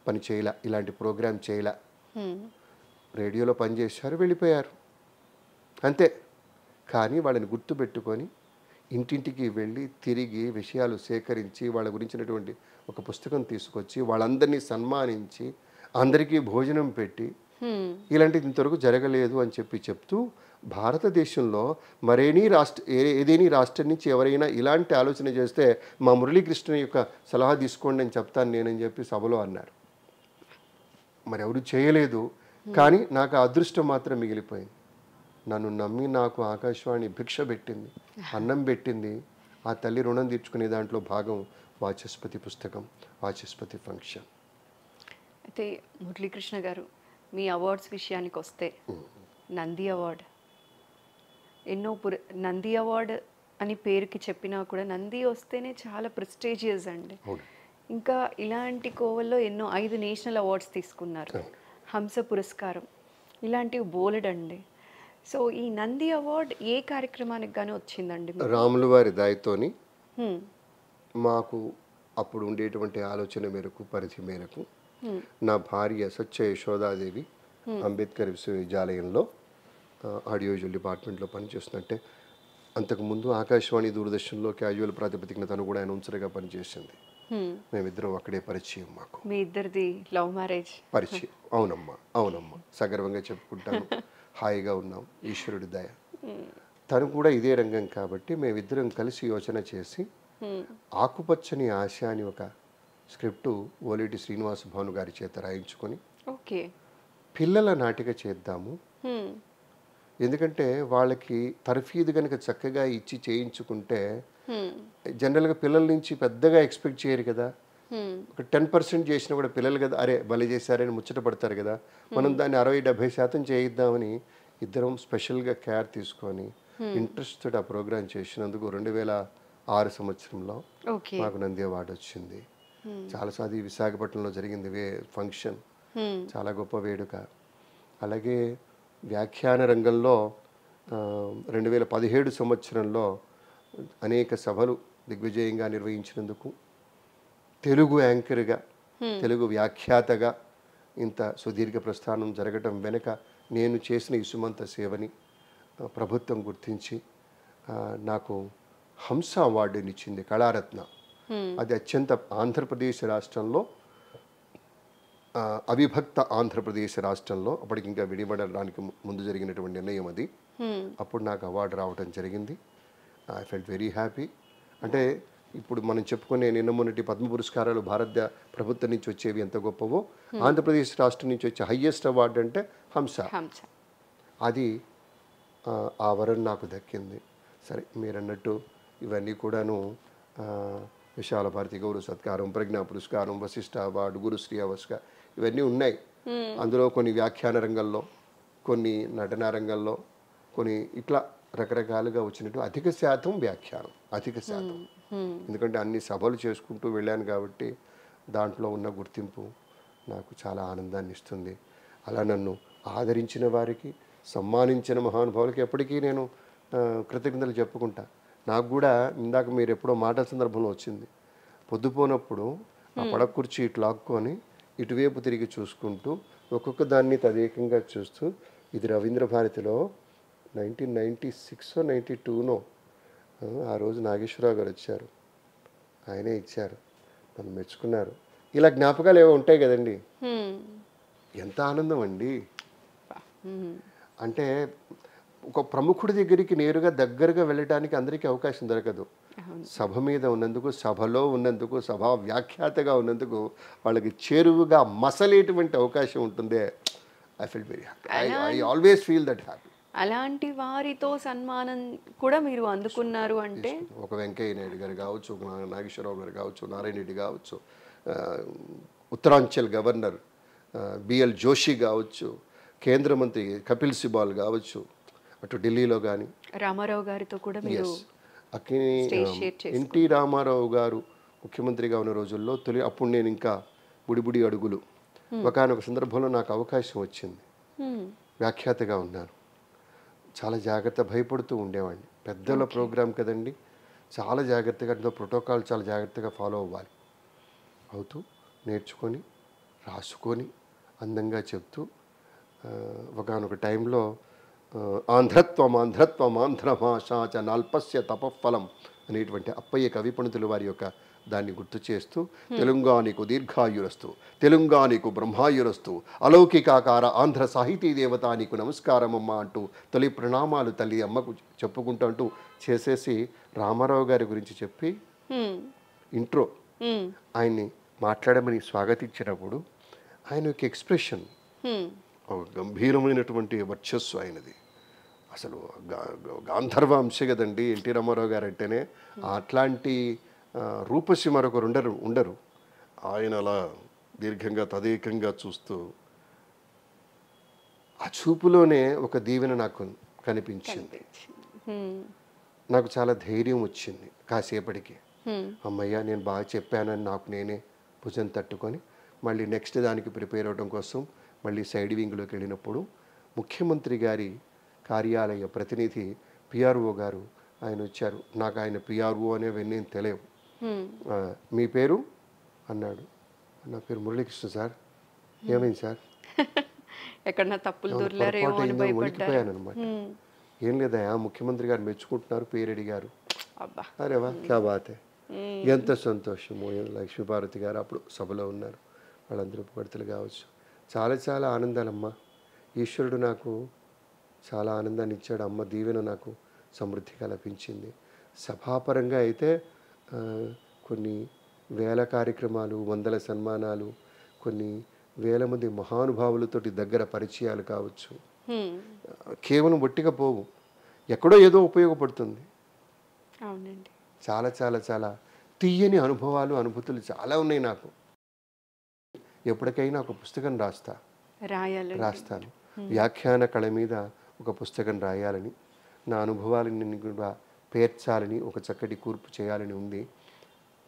పని చేయలే, ఇలాంటి ప్రోగ్రాం చేయలే. రేడియోలో పనిచేశారు, వెళ్ళిపోయారు అంతే. కానీ వాళ్ళని గుర్తుపెట్టుకొని ఇంటింటికి వెళ్ళి తిరిగి విషయాలు సేకరించి వాళ్ళ గురించినటువంటి ఒక పుస్తకం తీసుకొచ్చి వాళ్ళందరినీ సన్మానించి అందరికీ భోజనం పెట్టి, ఇలాంటిది ఇంతవరకు జరగలేదు అని చెప్తూ భారతదేశంలో ఏదేని రాష్ట్రం నుంచి ఎవరైనా ఇలాంటి ఆలోచన చేస్తే మా మురళీకృష్ణ యొక్క సలహా తీసుకోండి అని చెప్తాను నేనని చెప్పి సభలో అన్నారు. మరి ఎవరు చేయలేదు, కానీ నాకు ఆ అదృష్టం మాత్రం మిగిలిపోయింది. నన్ను నమ్మి నాకు ఆకాశవాణి భిక్ష పెట్టింది, అన్నం పెట్టింది. ఆ తల్లి రుణం తీర్చుకునే దాంట్లో భాగం వాచస్పతి పుస్తకం, వాచస్పతి ఫంక్షన్. అయితే మురళీకృష్ణ గారు, మీ అవార్డ్స్ విషయానికి వస్తే నంది అవార్డ్ ఎన్నో నంది అవార్డ్ అని పేరుకి చెప్పినా కూడా నంది వస్తేనే చాలా ప్రెస్టీజియస్ అండి. ఇంకా ఇలాంటి కోవల్లో ఎన్నో 5 నేషనల్ అవార్డ్స్ తీసుకున్నారు. హంస పురస్కారం ఇలాంటివి బోలెడండి. సో ఈ నంది అవార్డ్ ఏ కార్యక్రమానికి గానీ వచ్చిందండి మీకు? రాముల వారి దయతోని మాకు అప్పుడు ఉండేటువంటి ఆలోచన మేరకు, పరిధి మేరకు నా భార్య సత్య యశోదాదేవి అంబేద్కర్ విశ్వవిద్యాలయంలో ఆడియో విజువల్ డిపార్ట్మెంట్లో పనిచేస్తుందంటే, అంతకుముందు ఆకాశవాణి దూరదర్శన్లో క్యాజువల్ ప్రాతిపదికన తను కూడా అనౌన్సర్గా పనిచేసింది. మేమిద్దరం అక్కడే పరిచయం. మాకు మీ ఇద్దరిది లవ్ మ్యారేజ్ పరిచయం. అవునమ్మా సగర్వంగా చెప్పుకుంటాను. హాయిగా ఉన్నాం, ఈశ్వరుడి దయ. తను కూడా ఇదే రంగం కాబట్టి మేమిద్దరం కలిసి యోచన చేసి ఆకుపచ్చని ఆశ అని ఒక స్క్రిప్టు ఓలేటి శ్రీనివాస భాను గారి చేత రాయించుకొని పిల్లల నాటిక చేద్దాము. ఎందుకంటే వాళ్ళకి తర్ఫీదు కనుక చక్కగా ఇచ్చి చేయించుకుంటే జనరల్గా పిల్లల నుంచి పెద్దగా ఎక్స్పెక్ట్ చేయరు కదా. ఒక 10% చేసినా కూడా పిల్లలు కదా, అరే బలి చేశారని ముచ్చట పడతారు కదా. మనం దాన్ని 60-70% చేయిద్దామని ఇద్దరం స్పెషల్గా కేర్ తీసుకొని ఇంట్రెస్ట్ తోటి ఆ ప్రోగ్రాం చేసినందుకు 2006 సంవత్సరంలో మాకు నంది అవార్డు వచ్చింది. చాలాసార్లు విశాఖపట్నంలో జరిగింది ఫంక్షన్, చాలా గొప్ప వేడుక. అలాగే వ్యాఖ్యాన రంగంలో 2017 సంవత్సరంలో అనేక సభలు దిగ్విజయంగా నిర్వహించినందుకు, తెలుగు యాంకర్గా, తెలుగు వ్యాఖ్యాతగా ఇంత సుదీర్ఘ ప్రస్థానం జరగటం వెనుక నేను చేసిన ఇసుమంత సేవని ప్రభుత్వం గుర్తించి నాకు హంస అవార్డునిచ్చింది, కళారత్న. అది అత్యంత ఆంధ్రప్రదేశ్ రాష్ట్రంలో, అవిభక్త ఆంధ్రప్రదేశ్ రాష్ట్రంలో అప్పటికి ఇంకా విడిపడడానికి ముందు జరిగినటువంటి నిర్ణయం అది. అప్పుడు నాకు అవార్డు రావడం జరిగింది. I felt very happy. అంటే ఇప్పుడు మనం చెప్పుకునే నిన్న మొన్నటి పద్మ పురస్కారాలు భారత ప్రభుత్వం నుంచి వచ్చేవి ఎంత గొప్పవో, ఆంధ్రప్రదేశ్ రాష్ట్రం నుంచి వచ్చే హయ్యెస్ట్ అవార్డు అంటే హంస. అది ఆ వరం నాకు దక్కింది. సరే, మీరు అన్నట్టు ఇవన్నీ కూడాను విశాల భారతి గౌరవ సత్కారం, ప్రజ్ఞా పురస్కారం, వశిష్ఠ అవార్డు, గురుశ్రీ అవస్కార్ ఇవన్నీ ఉన్నాయి. అందులో కొన్ని వ్యాఖ్యాన రంగంలో, కొన్ని నటనా రంగంలో, కొన్ని ఇట్లా రకరకాలుగా వచ్చినట్టు అధిక శాతం వ్యాఖ్యానం, అధిక శాతం. ఎందుకంటే అన్ని సభలు చేసుకుంటూ వెళ్ళాను కాబట్టి దాంట్లో ఉన్న గుర్తింపు నాకు చాలా ఆనందాన్ని ఇస్తుంది. అలా నన్ను ఆదరించిన వారికి, సమ్మానించిన మహానుభావులకి ఎప్పటికీ నేను కృతజ్ఞతలు చెప్పుకుంటా. నాకు కూడా ఇందాక మీరు ఎప్పుడో మాట సందర్భంలో వచ్చింది, పొద్దుపోనప్పుడు ఆ పడక కుర్చీ ఇటు లాక్కొని ఇటువైపు తిరిగి చూసుకుంటూ ఒక్కొక్క దాన్ని తదేకంగా చూస్తూ, ఇది రవీంద్ర భారతిలో 1996 92 ఆ రోజు నాగేశ్వరరావు గారు వచ్చారు, ఆయనే ఇచ్చారు, నన్ను మెచ్చుకున్నారు. ఇలా జ్ఞాపకాలు ఏవో ఉంటాయి కదండి. ఎంత ఆనందం అండి. అంటే ఒక ప్రముఖుడి దగ్గరికి నేరుగా దగ్గరగా వెళ్ళటానికి అందరికీ అవకాశం దొరకదు. సభ మీద ఉన్నందుకు, సభలో ఉన్నందుకు, సభా వ్యాఖ్యాతగా ఉన్నందుకు వాళ్ళకి చేరువుగా మసలేటువంటి అవకాశం ఉంటుందే. I feel very happy. I always feel that happy. అలాంటి వారితో సన్మానం కూడా మీరు అందుకున్నారు అంటే, ఒక వెంకయ్య నాయుడు గారు కావచ్చు, ఒక నాగేశ్వరరావు గారు కావచ్చు, నారాయణ రెడ్డి కావచ్చు, ఉత్తరాంచల్ గవర్నర్ బిఎల్ జోషి కావచ్చు, కేంద్ర మంత్రి కపిల్ సిబాల్ కావచ్చు, అటు ఢిల్లీలో కానీ రామారావు గారితో కూడా మీరు ఎన్టీ రామారావు గారు ముఖ్యమంత్రిగా ఉన్న రోజుల్లో అప్పుడు నేను ఇంకా బుడిబుడి అడుగులు, ఒకనొక సందర్భంలో నాకు అవకాశం వచ్చింది, వ్యాఖ్యాతగా ఉన్నాను. చాలా జాగ్రత్త, భయపడుతూ ఉండేవాడిని. పెద్దల ప్రోగ్రాం కదండి, చాలా జాగ్రత్తగా, అందులో ప్రోటోకాల్ చాలా జాగ్రత్తగా ఫాలో అవ్వాలి. అవుతూ నేర్చుకొని రాసుకొని అందంగా చెప్తూ ఒకనొక టైంలో ఆంధ్రత్వం ఆంధ్రభాషాచ నాల్పస్య తపఫలం అనేటువంటి అప్పయ్య కవి పండితులు వారి యొక్క దాన్ని గుర్తు చేస్తూ, తెలంగాణకు దీర్ఘాయురస్తు, తెలంగాణకు బ్రహ్మాయురస్తు, అలౌకికాకార ఆంధ్ర సాహితీ దేవత నీకు నమస్కారమమ్మ అంటూ తొలి ప్రణామాలు తల్లి అమ్మకు చెప్పుకుంటూ అంటూ చేసేసి రామారావు గారి గురించి చెప్పి ఇంట్రో ఆయన్ని మాట్లాడమని స్వాగతించినప్పుడు ఆయన యొక్క ఎక్స్ప్రెషన్, ఒక గంభీరమైనటువంటి వర్చస్సు ఆయనది. అసలు గాంధర్వ అంశ కదండి ఎన్టీ రామారావు గారు అంటేనే. అట్లాంటి రూపసి మరొకరు ఉండరు. ఆయన అలా దీర్ఘంగా తదేకంగా చూస్తూ, ఆ చూపులోనే ఒక దీవెన నాకు కనిపించింది. నాకు చాలా ధైర్యం వచ్చింది కాసేపటికి. అమ్మయ్య నేను బాగా చెప్పానని నాకు నేనే భుజం తట్టుకొని మళ్ళీ నెక్స్ట్ దానికి ప్రిపేర్ అవ్వడం కోసం మళ్ళీ సైడ్ వింగ్లోకి వెళ్ళినప్పుడు ముఖ్యమంత్రి గారి కార్యాలయ ప్రతినిధి పిఆర్ఓ గారు ఆయన వచ్చారు. నాకు ఆయన పిఆర్ఓ అనేవన్నీ తెలియవు. మీ పేరు అన్నాడు. నా పేరు మురళీకృష్ణ సార్. ఏమైంది సార్? ఎక్కడన్నా తప్పులు దొర్లారేమో అని వణికిపోయాను అనమాట. ఏం లేదా, ముఖ్యమంత్రి గారు మెచ్చుకుంటున్నారు, పేరు అడిగారు. అరే వా క్యా బాతే, ఎంత సంతోషము. లక్ష్మీపార్వతి గారు అప్పుడు సభలో ఉన్నారు, వాళ్ళందరూ పొగడ్తలు కావచ్చు. చాలా చాలా ఆనందాలమ్మా. ఈశ్వరుడు నాకు చాలా ఆనందాన్ని ఇచ్చాడు. అమ్మ దీవెన నాకు సమృద్ధిగా లభించింది. సభాపరంగా అయితే కొన్ని వేల కార్యక్రమాలు, వందల సన్మానాలు, కొన్ని వేల మంది మహానుభావులతోటి దగ్గర పరిచయాలు కావచ్చు. కేవలం ఒట్టిగా పోవు, ఎక్కడో ఏదో ఉపయోగపడుతుంది. అవునండి. చాలా చాలా చాలా తీయని అనుభవాలు, అనుభూతులు చాలా ఉన్నాయి నాకు. ఎప్పటికైనా ఒక పుస్తకం రాస్తాను. వ్యాఖ్యాన కళ మీద ఒక పుస్తకం రాయాలని, నా అనుభవాలని కూడా పేర్చాలని, ఒక చక్కటి కూర్పు చేయాలని ఉంది.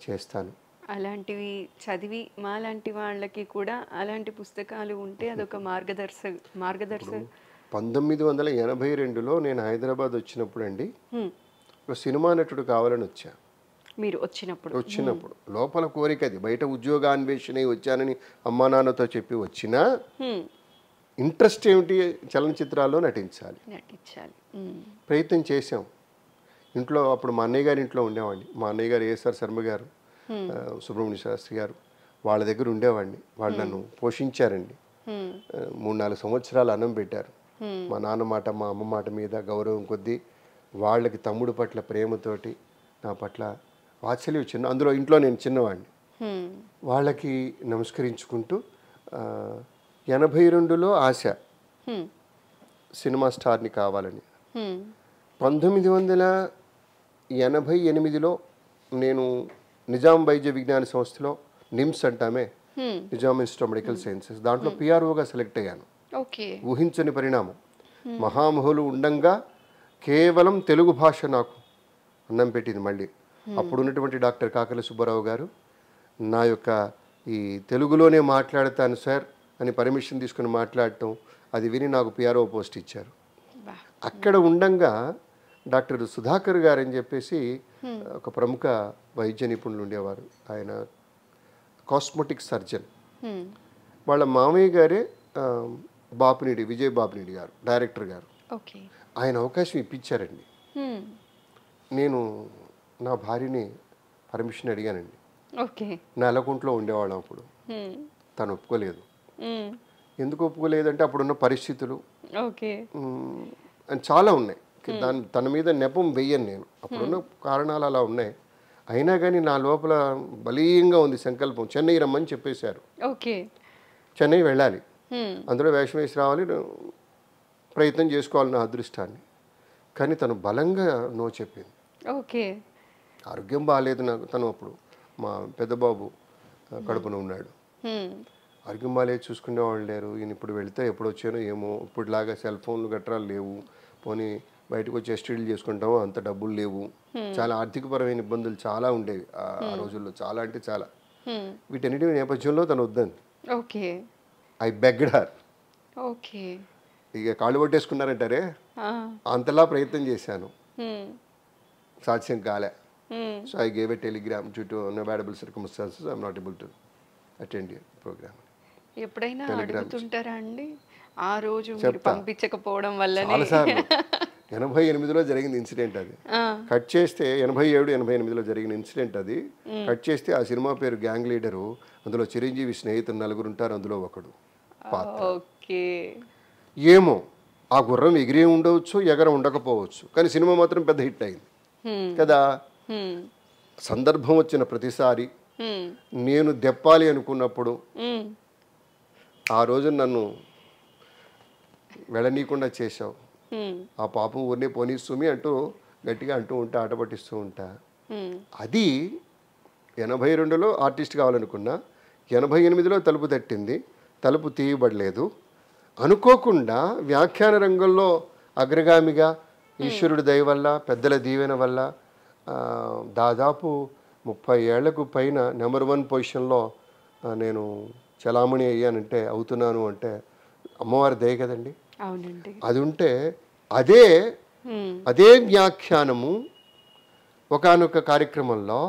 చేస్తాను. అలాంటివి చదివి మాలాంటి వాళ్ళకి కూడా అలాంటి పుస్తకాలు ఉంటే అదొక మార్గదర్శక 1982లో నేను హైదరాబాద్ వచ్చినప్పుడు అండి, ఒక సినిమా నటుడు కావాలని వచ్చా. మీరు వచ్చినప్పుడు లోపల కోరిక అది, బయట ఉద్యోగాన్వేషణ వచ్చానని అమ్మా నాన్నతో చెప్పి వచ్చినా ఇంట్రెస్ట్ ఏమిటి, చలనచిత్రాల్లో నటించాలి. ప్రయత్నం చేశాం. ఇంట్లో అప్పుడు మా అన్నయ్య గారి ఇంట్లో ఉండేవాడిని. మా అన్నయ్య గారు ఏఎస్ఆర్ శర్మ గారు, సుబ్రహ్మణ్య శాస్త్రి గారు, వాళ్ళ దగ్గర ఉండేవాడిని. వాళ్ళు నన్ను పోషించారండి. 3-4 సంవత్సరాలు అన్నం పెట్టారు. మా నాన్న మాట, మా అమ్మ మాట మీద గౌరవం కొద్దీ, వాళ్ళకి తమ్ముడు పట్ల ప్రేమతోటి, నా పట్ల వాత్సల్యం చిన్న, అందులో ఇంట్లో నేను చిన్నవాడిని. వాళ్ళకి నమస్కరించుకుంటూ 82లో ఆశ సినిమా స్టార్ని కావాలని. 1988లో నేను నిజాం వైద్య విజ్ఞాన సంస్థలో, నిమ్స్ అంటామే, Nizam institute of medical sciences, దాంట్లో పిఆర్ఓగా సెలెక్ట్ అయ్యాను. ఊహించని పరిణామం. మహామహులు ఉండంగా కేవలం తెలుగు భాష నాకు అన్నం పెట్టింది. మళ్ళీ అప్పుడున్నటువంటి డాక్టర్ కాకల సుబ్బారావు గారు నా యొక్క ఈ తెలుగులోనే మాట్లాడతాను సార్ అని పర్మిషన్ తీసుకుని మాట్లాడటం, అది విని నాకు పిఆర్ఓ పోస్ట్ ఇచ్చారు. అక్కడ ఉండంగా డాక్టర్ సుధాకర్ గారు అని చెప్పేసి ఒక ప్రముఖ వైద్య నిపుణులు ఉండేవారు. ఆయన కాస్మెటిక్ సర్జన్. వాళ్ళ మామయ్య గారే బాపినీడి, విజయ్ బాపినీడి గారు, డైరెక్టర్ గారు. ఆయన అవకాశం ఇప్పించారండి. నేను నా భార్యని పర్మిషన్ అడిగానండి. నల్లకుంట్లో ఉండేవాళ్ళం అప్పుడు. తను ఒప్పుకోలేదు. ఎందుకు ఒప్పుకోలేదంటే అప్పుడున్న పరిస్థితులు చాలా ఉన్నాయి. తన మీద నెపం వెయ్యను నేను, అప్పుడున్న కారణాలు అలా ఉన్నాయి. అయినా కానీ నా లోపల బలీయంగా ఉంది సంకల్పం. చెన్నై రమ్మని చెప్పేశారు. చెన్నై వెళ్ళాలి, అందులో వేషం వేసి రావాలి, ప్రయత్నం చేసుకోవాలి నా అదృష్టాన్ని. కానీ తను బలంగా నో చెప్పింది. ఆరోగ్యం బాగాలేదు నాకు. తను అప్పుడు మా పెద్దబాబు కడుపున ఉన్నాడు. ఆరోగ్యం బాగాలేదు, చూసుకునేవాళ్ళు లేరు. ఈయన ఇప్పుడు వెళితే ఎప్పుడు వచ్చానో ఏమో, ఇప్పుడులాగా సెల్ ఫోన్లు గట్రా లేవు. పోనీ బయటకు వచ్చి ఎస్టీడీలు చేసుకుంటాము, అంత డబ్బులు లేవు. చాలా ఆర్థికపరమైన ఇబ్బందులు చాలా ఉండేవి ఆ రోజుల్లో, చాలా అంటే చాలా. వీటన్నిటి నేపథ్యంలో తను వద్దంది. I begged her. ఇక కాళ్ళు పట్టేసుకున్నారంటారే, అంతలా ప్రయత్నం చేశాను. సాధ్యం కాలే. So I gave a telegram due to unavoidable circumstances I'm not able to attend your programme. ఎప్పుడైనా అడుగుతుంటారా అండి, ఆ రోజు పంపించకపోవడం వల్ల? 88లో జరిగిన ఇన్సిడెంట్ అది. కట్ చేస్తే 87-88లో జరిగిన ఇన్సిడెంట్ అది. కట్ చేస్తే ఆ సినిమా పేరు గ్యాంగ్ లీడరు. అందులో చిరంజీవి స్నేహితులు 4 ఉంటారు, అందులో ఒకడు పాత్ర. ఏమో ఆ గుర్రం ఎగిరే ఉండవచ్చు, ఎగర ఉండకపోవచ్చు, కానీ సినిమా మాత్రం పెద్ద హిట్ అయింది కదా. సందర్భం వచ్చిన ప్రతిసారి నేను దెప్పాలి అనుకున్నప్పుడు ఆ రోజు నన్ను వెళ్ళనీయకుండా చేశావు. ఆ పాపం ఊరినే పోనీ సుమి అంటూ గట్టిగా అంటూ ఉంటా, ఆట పట్టిస్తూ ఉంటా. అది 82లో ఆర్టిస్ట్ కావాలనుకున్నా, 88లో తలుపు తట్టింది. తలుపు తీయబడలేదు. అనుకోకుండా వ్యాఖ్యాన రంగంలో అగ్రగామిగా ఈశ్వరుడి దయ వల్ల, పెద్దల దీవెన వల్ల దాదాపు 30 ఏళ్లకు పైన నెంబర్ 1 పొజిషన్లో నేను చలామణి అవుతున్నాను అంటే అమ్మవారి దయ కదండి. అవునండి. అది ఉంటే అదే వ్యాఖ్యానము ఒకానొక కార్యక్రమంలో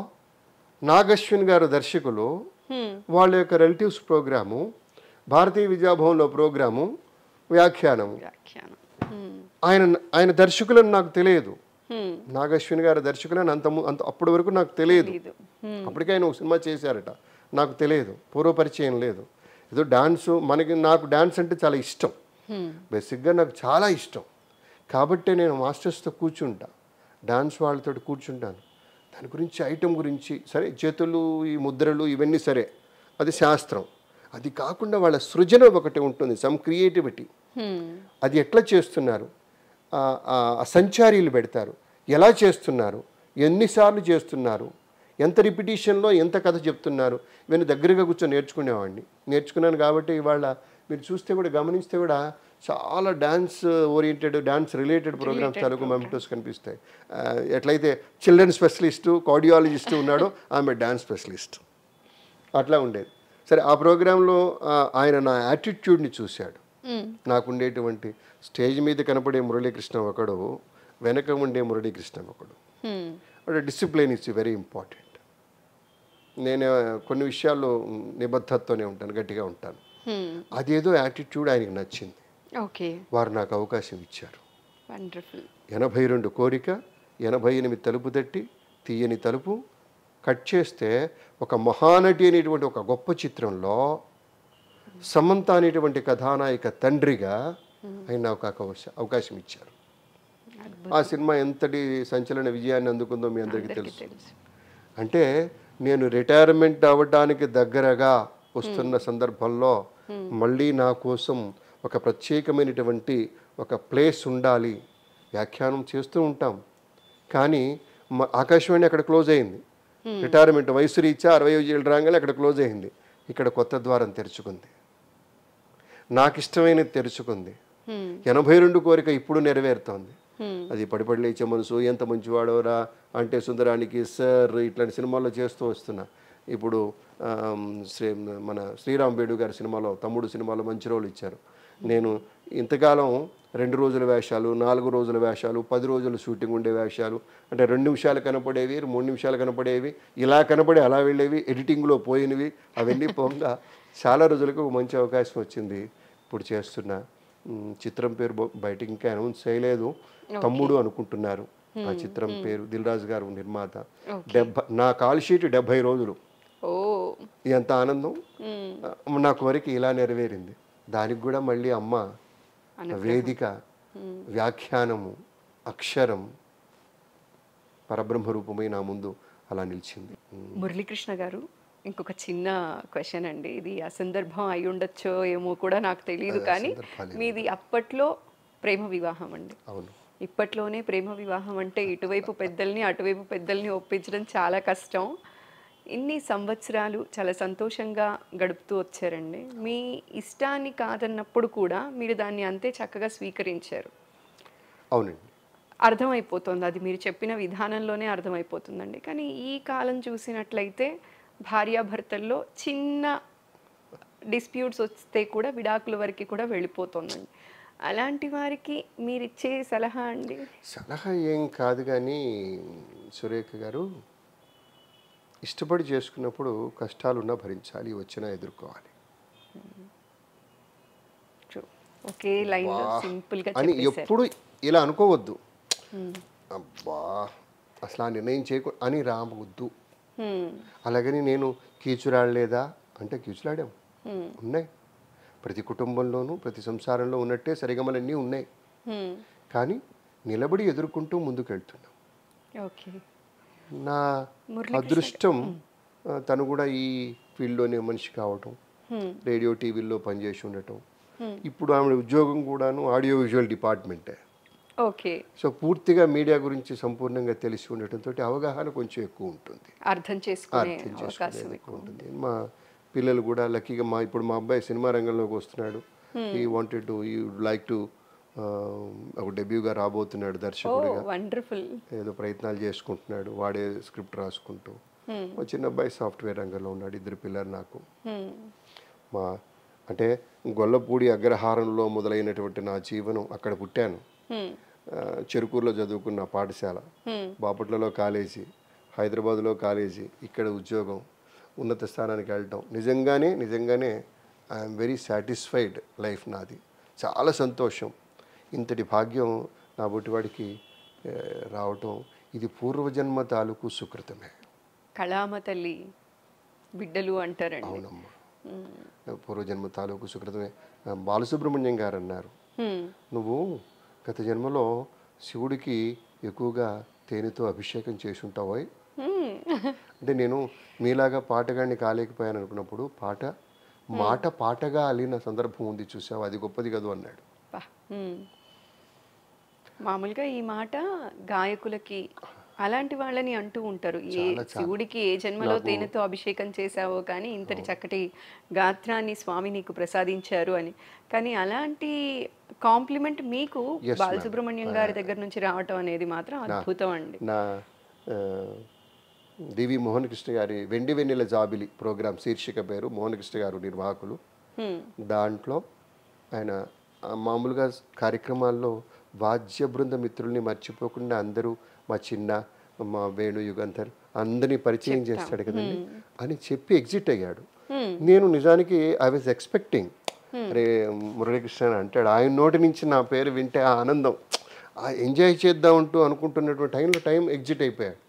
నాగశ్విన్ గారు దర్శకులు, వాళ్ళ యొక్క రిలేటివ్స్ ప్రోగ్రాము, భారతీయ విద్యాభవన్లో ప్రోగ్రాము, వ్యాఖ్యానము. ఆయన దర్శకులను నాకు తెలియదు. నాగశ్విన్ గారి దర్శకులని అంత అప్పటి వరకు నాకు తెలియదు. అప్పటికే ఆయన ఒక సినిమా చేశారట, నాకు తెలియదు, పూర్వపరిచయం లేదు. ఏదో డాన్సు నాకు డాన్స్ అంటే చాలా ఇష్టం, బేసిక్గా నాకు చాలా ఇష్టం. కాబట్టి నేను మాస్టర్స్తో కూర్చుంటా, డాన్స్ వాళ్ళతో కూర్చుంటాను. దాని గురించి ఐటెం గురించి సరే, చేతులు ఈ ముద్రలు ఇవన్నీ సరే, అది శాస్త్రం. అది కాకుండా వాళ్ళ సృజన ఒకటి ఉంటుంది, సమ్ క్రియేటివిటీ. అది ఎట్లా చేస్తున్నారు, సంచారీలు పెడతారు, ఎలా చేస్తున్నారు, ఎన్నిసార్లు చేస్తున్నారు, ఎంత రిపిటీషన్లో ఎంత కథ చెప్తున్నారు, ఇవన్నీ దగ్గరగా కూర్చొని నేర్చుకున్నాను. కాబట్టి ఇవాళ మీరు చూస్తే కూడా, గమనిస్తే కూడా చాలా dance oriented, dance related programmes తాలూకు మెమెంటోస్ కనిపిస్తాయి. ఎట్లయితే చిల్డ్రన్ స్పెషలిస్టు, కార్డియాలజిస్టు ఉన్నాడో ఆమె డాన్స్ స్పెషలిస్ట్, అట్లా ఉండేది. సరే, ఆ ప్రోగ్రాంలో ఆయన నా యాటిట్యూడ్ని చూశాడు. నాకు ఉండేటువంటి స్టేజ్ మీద కనపడే మురళీకృష్ణ ఒకడు, వెనక ఉండే మురళీకృష్ణ ఒకడు. Discipline is very important. నేను కొన్ని విషయాల్లో నిబద్ధతతోనే ఉంటాను, గట్టిగా ఉంటాను. అదేదో యాటిట్యూడ్ ఆయనకి నచ్చింది. వారు నాకు అవకాశం ఇచ్చారు. 82 కోరిక, 88 తలుపు తట్టి, తీయని తలుపు కట్ చేస్తే ఒక మహానటి అనేటువంటి ఒక గొప్ప చిత్రంలో సమంత అనేటువంటి కథానాయిక తండ్రిగా ఆయన నాకు అవకాశం ఇచ్చారు. ఆ సినిమా ఎంతటి సంచలన విజయాన్ని అందుకుందో మీ అందరికీ తెలుసు. అంటే నేను రిటైర్మెంట్ అవ్వడానికి దగ్గరగా వస్తున్న సందర్భంలో మళ్ళీ నా కోసం ఒక ప్రత్యేకమైనటువంటి ఒక ప్లేస్ ఉండాలి. వ్యాఖ్యానం చేస్తూ ఉంటాం, కానీ ఆకాశవాణి అక్కడ క్లోజ్ అయింది. రిటైర్మెంట్ వయసు రీత్యా 60 ఏళ్ళు రాగానే అక్కడ క్లోజ్ అయింది. ఇక్కడ కొత్త ద్వారం తెరుచుకుంది, నాకు ఇష్టమైనది తెరుచుకుంది. 82 కోరిక ఇప్పుడు నెరవేరుతోంది. అది పడిపడి లేచే మనసు, ఎంత మంచివాడోరా అంటే సుందరానికి, సార్, ఇట్లాంటి సినిమాల్లో చేస్తూ వస్తున్నా. ఇప్పుడు మన శ్రీరామ్ బేడు గారి సినిమాలో, తమ్ముడు సినిమాలో మంచి రోల్ ఇచ్చారు. నేను ఇంతకాలం 2 రోజుల వేషాలు, 4 రోజుల వేషాలు, 10 రోజుల షూటింగ్ ఉండే వేషాలు, అంటే 2 నిమిషాలు కనపడేవి, 3 నిమిషాలు కనపడేవి, ఇలా కనపడి అలా వెళ్ళేవి, ఎడిటింగ్లో పోయినవి, అవన్నీ పోగా చాలా రోజులకు ఒక మంచి అవకాశం వచ్చింది. ఇప్పుడు చేస్తున్న చిత్రం పేరు బయటికి ఇంకా అనౌన్స్ చేయలేదు, తమ్ముడు అనుకుంటున్నారు. ఆ చిత్రం పేరు, దిల్ రాజు గారు నిర్మాత. నా కాల్ షీట్ 70 రోజులు. ఎంత ఆనందం నాకు వరకు ఇలా నెరవేరింది. దానికి కూడా మళ్ళీ అమ్మ వేదిక, వ్యాఖ్యానము, అక్షరం, పరబ్రహ్మ రూపమై నా ముందు అలా నిలిచింది. మురళీకృష్ణ గారు, ఇంకొక చిన్న క్వశ్చన్ అండి. ఇది అసందర్భం అయి ఉండొచ్చో ఏమో కూడా నాకు తెలియదు, కానీ మీది అప్పట్లో ప్రేమ వివాహం అండి. అవును. ఇప్పట్లోనే ప్రేమ వివాహం అంటే ఇటువైపు పెద్దల్ని అటువైపు పెద్దల్ని ఒప్పించడం చాలా కష్టం. ఇన్ని సంవత్సరాలు చాలా సంతోషంగా గడుపుతూ వచ్చారండి. మీ ఇష్టాన్ని కాదన్నప్పుడు కూడా మీరు దాన్ని అంతే చక్కగా స్వీకరించారు. అవునండి, అర్థమైపోతుంది, అది మీరు చెప్పిన విధానంలోనే అర్థమైపోతుందండి. కానీ ఈ కాలం చూసినట్లయితే భార్యాభర్తల్లో చిన్న డిస్ప్యూట్స్ వస్తే కూడా విడాకుల వరకు కూడా వెళ్ళిపోతుందండి. అలాంటి వారికి మీరిచ్చే సలహా అండి? సలహా ఏం కాదు, కానీ సురేఖ గారు, ఇష్టపడి చేసుకున్నప్పుడు కష్టాలున్నా భరించాలి, వచ్చినా ఎదుర్కోవాలి అని ఎప్పుడు ఇలా అనుకోవద్దు. అబ్బా అసలు ఆ నిర్ణయం చేయకూడదు అని రావద్దు. అలాగని నేను కీచులాడలేదా అంటే కీచులాడాం, ఉన్నాయి. ప్రతి కుటుంబంలోనూ ప్రతి సంసారంలో ఉన్నట్టే సరిగమలన్నీ ఉన్నాయి, కానీ నిలబడి ఎదుర్కొంటూ ముందుకు వెళ్తున్నాం. నా అదృష్టం తను కూడా ఈ ఫీల్డ్లోనే మనిషి కావటం, రేడియో టీవీల్లో పనిచేసి ఉండటం. ఇప్పుడు ఆమె ఉద్యోగం కూడాను ఆడియో విజువల్ డిపార్ట్మెంటే. సో పూర్తిగా మీడియా గురించి సంపూర్ణంగా తెలిసి ఉండటంతో అవగాహన కొంచెం ఎక్కువ ఉంటుంది, అర్థం చేసుకునే ఎక్కువ ఉంటుంది. మా పిల్లలు కూడా లక్కీగా ఇప్పుడు మా అబ్బాయి సినిమా రంగంలోకి వస్తున్నాడు. ఈ wanted to, you would like to ఒక డెబ్యూగా రాబోతున్నాడు దర్శకుడిగా. వండర్ఫుల్. ఏదో ప్రయత్నాలు చేసుకుంటున్నాడు, వాడే స్క్రిప్ట్ రాసుకుంటూ. మా చిన్న అబ్బాయి సాఫ్ట్వేర్ రంగంలో ఉన్నాడు, 2 పిల్లలు నాకు. మా అంటే గొల్లపూడి అగ్రహారంలో మొదలైనటువంటి నా జీవనం అక్కడ పుట్టాను. చెరుకూరులో చదువుకున్న పాఠశాల, బాపట్లలో కాలేజీ, హైదరాబాద్లో కాలేజీ, ఇక్కడ ఉద్యోగం, ఉన్నత స్థానానికి వెళ్ళటం. నిజంగానే ఐఎమ్ వెరీ సాటిస్ఫైడ్ లైఫ్ నాది. చాలా సంతోషం. ఇంతటి భాగ్యం నా బొట్టివాడికి రావటం ఇది పూర్వజన్మ తాలూకు సుకృతమే. కళామ తల్లి బిడ్డలు అంటారండి. అవునమ్మా, పూర్వజన్మ తాలూకు సుకృతమే. బాలసుబ్రహ్మణ్యం గారు అన్నారు, నువ్వు గత జన్మలో శివుడికి ఎక్కువగా తేనెతో అభిషేకం చేసి ఉంటావు. అంటే నేను మీలాగా పాటగాడిని కాలేకపోయాను అనుకున్నప్పుడు పాటగా అలిన సందర్భం ఉంది చూసావు, అది గొప్పది కదూ అన్నాడు. మామూలుగా ఈ మాట గాయకులకి అలాంటి వాళ్ళని అంటూ ఉంటారు, ఏ శివుడికి ఏ జన్మలో తేనెతో అభిషేకం చేశావో కానీ ఇంతటి చక్కటి గాత్రాన్ని స్వామి నీకు ప్రసాదించారు అని. కానీ అలాంటి కాంప్లిమెంట్ మీకు బాలసుబ్రహ్మణ్యం గారి దగ్గర నుంచి రావటం అనేది మాత్రం అద్భుతం అండి. నా డివి మోహన్ కృష్ణ గారి వెండి వెన్నెల జాబిలి ప్రోగ్రాం శీర్షిక పేరు, మోహన్ కృష్ణ గారు నిర్వాహకులు. దాంట్లో ఆయన మామూలుగా కార్యక్రమాల్లో వాద్య బృంద మిత్రుల్ని మర్చిపోకుండా అందరూ మా వేణు యుగంధర్ అందరినీ పరిచయం చేస్తాడు కదండి అని చెప్పి ఎగ్జిట్ అయ్యాడు. నేను నిజానికి ఐ వాజ్ ఎక్స్పెక్టింగ్, అరే మురళీకృష్ణ అని అంటాడు, ఆయన నోటి నుంచి నా పేరు వింటే ఆ ఆనందం, ఆ ఎంజాయ్ చేద్దాం అంటూ అనుకుంటున్నటువంటి టైం ఎగ్జిట్ అయిపోయాడు.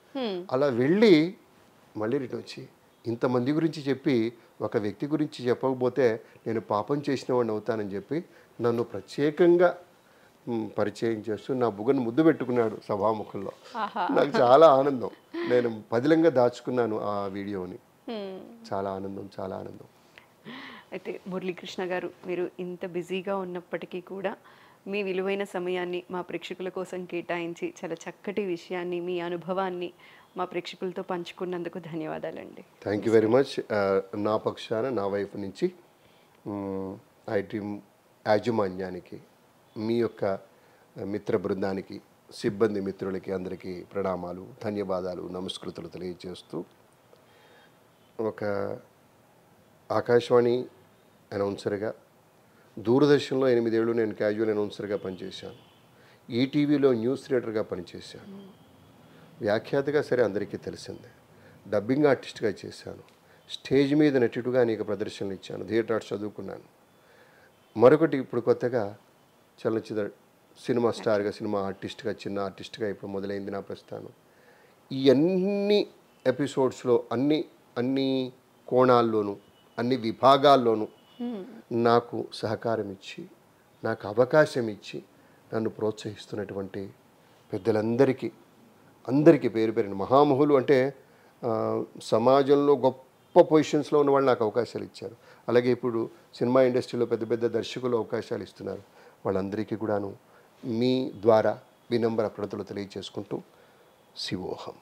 అలా వెళ్ళి మళ్ళీ రిటర్న్ వచ్చి ఇంతమంది గురించి చెప్పి ఒక వ్యక్తి గురించి చెప్పకపోతే నేను పాపం చేసిన వాడిని అవుతానని చెప్పి నన్ను ప్రత్యేకంగా పరిచయం చేస్తూ నా బుగ్గను ముద్దు పెట్టుకున్నాడు సభాముఖంలో. నాకు చాలా ఆనందం, నేను పదిలంగా దాచుకున్నాను ఆ వీడియోని. చాలా ఆనందం. అయితే మురళీకృష్ణ గారు, మీరు ఇంత బిజీగా ఉన్నప్పటికీ కూడా మీ విలువైన సమయాన్ని మా ప్రేక్షకుల కోసం కేటాయించి చాలా చక్కటి విషయాన్ని, మీ అనుభవాన్ని మా ప్రేక్షకులతో పంచుకున్నందుకు ధన్యవాదాలండి. Thank you very much. నా పక్షాన, నా వైపు నుంచి ఐ డ్రీమ్ యాజమాన్యానికి, మీ యొక్క మిత్ర బృందానికి, సిబ్బంది మిత్రులకి అందరికీ ప్రణామాలు, ధన్యవాదాలు, నమస్కృతులు తెలియజేస్తూ, ఒక ఆకాశవాణి అనౌన్సర్గా, దూరదర్శన్లో 8 ఏళ్ళు నేను క్యాజువల్ అనౌన్సర్గా పనిచేశాను, ఈటీవీలో న్యూస్ రీడర్గా పనిచేశాను, వ్యాఖ్యాతగా సరే అందరికీ తెలిసిందే, డబ్బింగ్ ఆర్టిస్ట్గా చేశాను, స్టేజ్ మీద నటుడుగా అనేక ప్రదర్శనలు ఇచ్చాను, థియేటర్ ఆర్ట్స్ చదువుకున్నాను. మరొకటి ఇప్పుడు కొత్తగా చలనచిత్ర సినిమా స్టార్గా, సినిమా ఆర్టిస్ట్గా, చిన్న ఆర్టిస్ట్గా ఇప్పుడు మొదలైంది నా ప్రస్థానం. ఈ అన్ని ఎపిసోడ్స్లో అన్ని కోణాల్లోనూ, అన్ని విభాగాల్లోనూ నాకు సహకారం ఇచ్చి, నాకు అవకాశం ఇచ్చి, నన్ను ప్రోత్సహిస్తున్నటువంటి పెద్దలందరికీ పేరు పేరున మహామహులు అంటే సమాజంలో గొప్ప పొజిషన్స్లో ఉన్న వాళ్ళు నాకు అవకాశాలు ఇచ్చారు. అలాగే ఇప్పుడు సినిమా ఇండస్ట్రీలో పెద్ద పెద్ద దర్శకులు అవకాశాలు ఇస్తున్నారు. వాళ్ళందరికీ కూడాను మీ ద్వారా వినమ్ర ప్రణతులు తెలియజేసుకుంటూ శివోహం.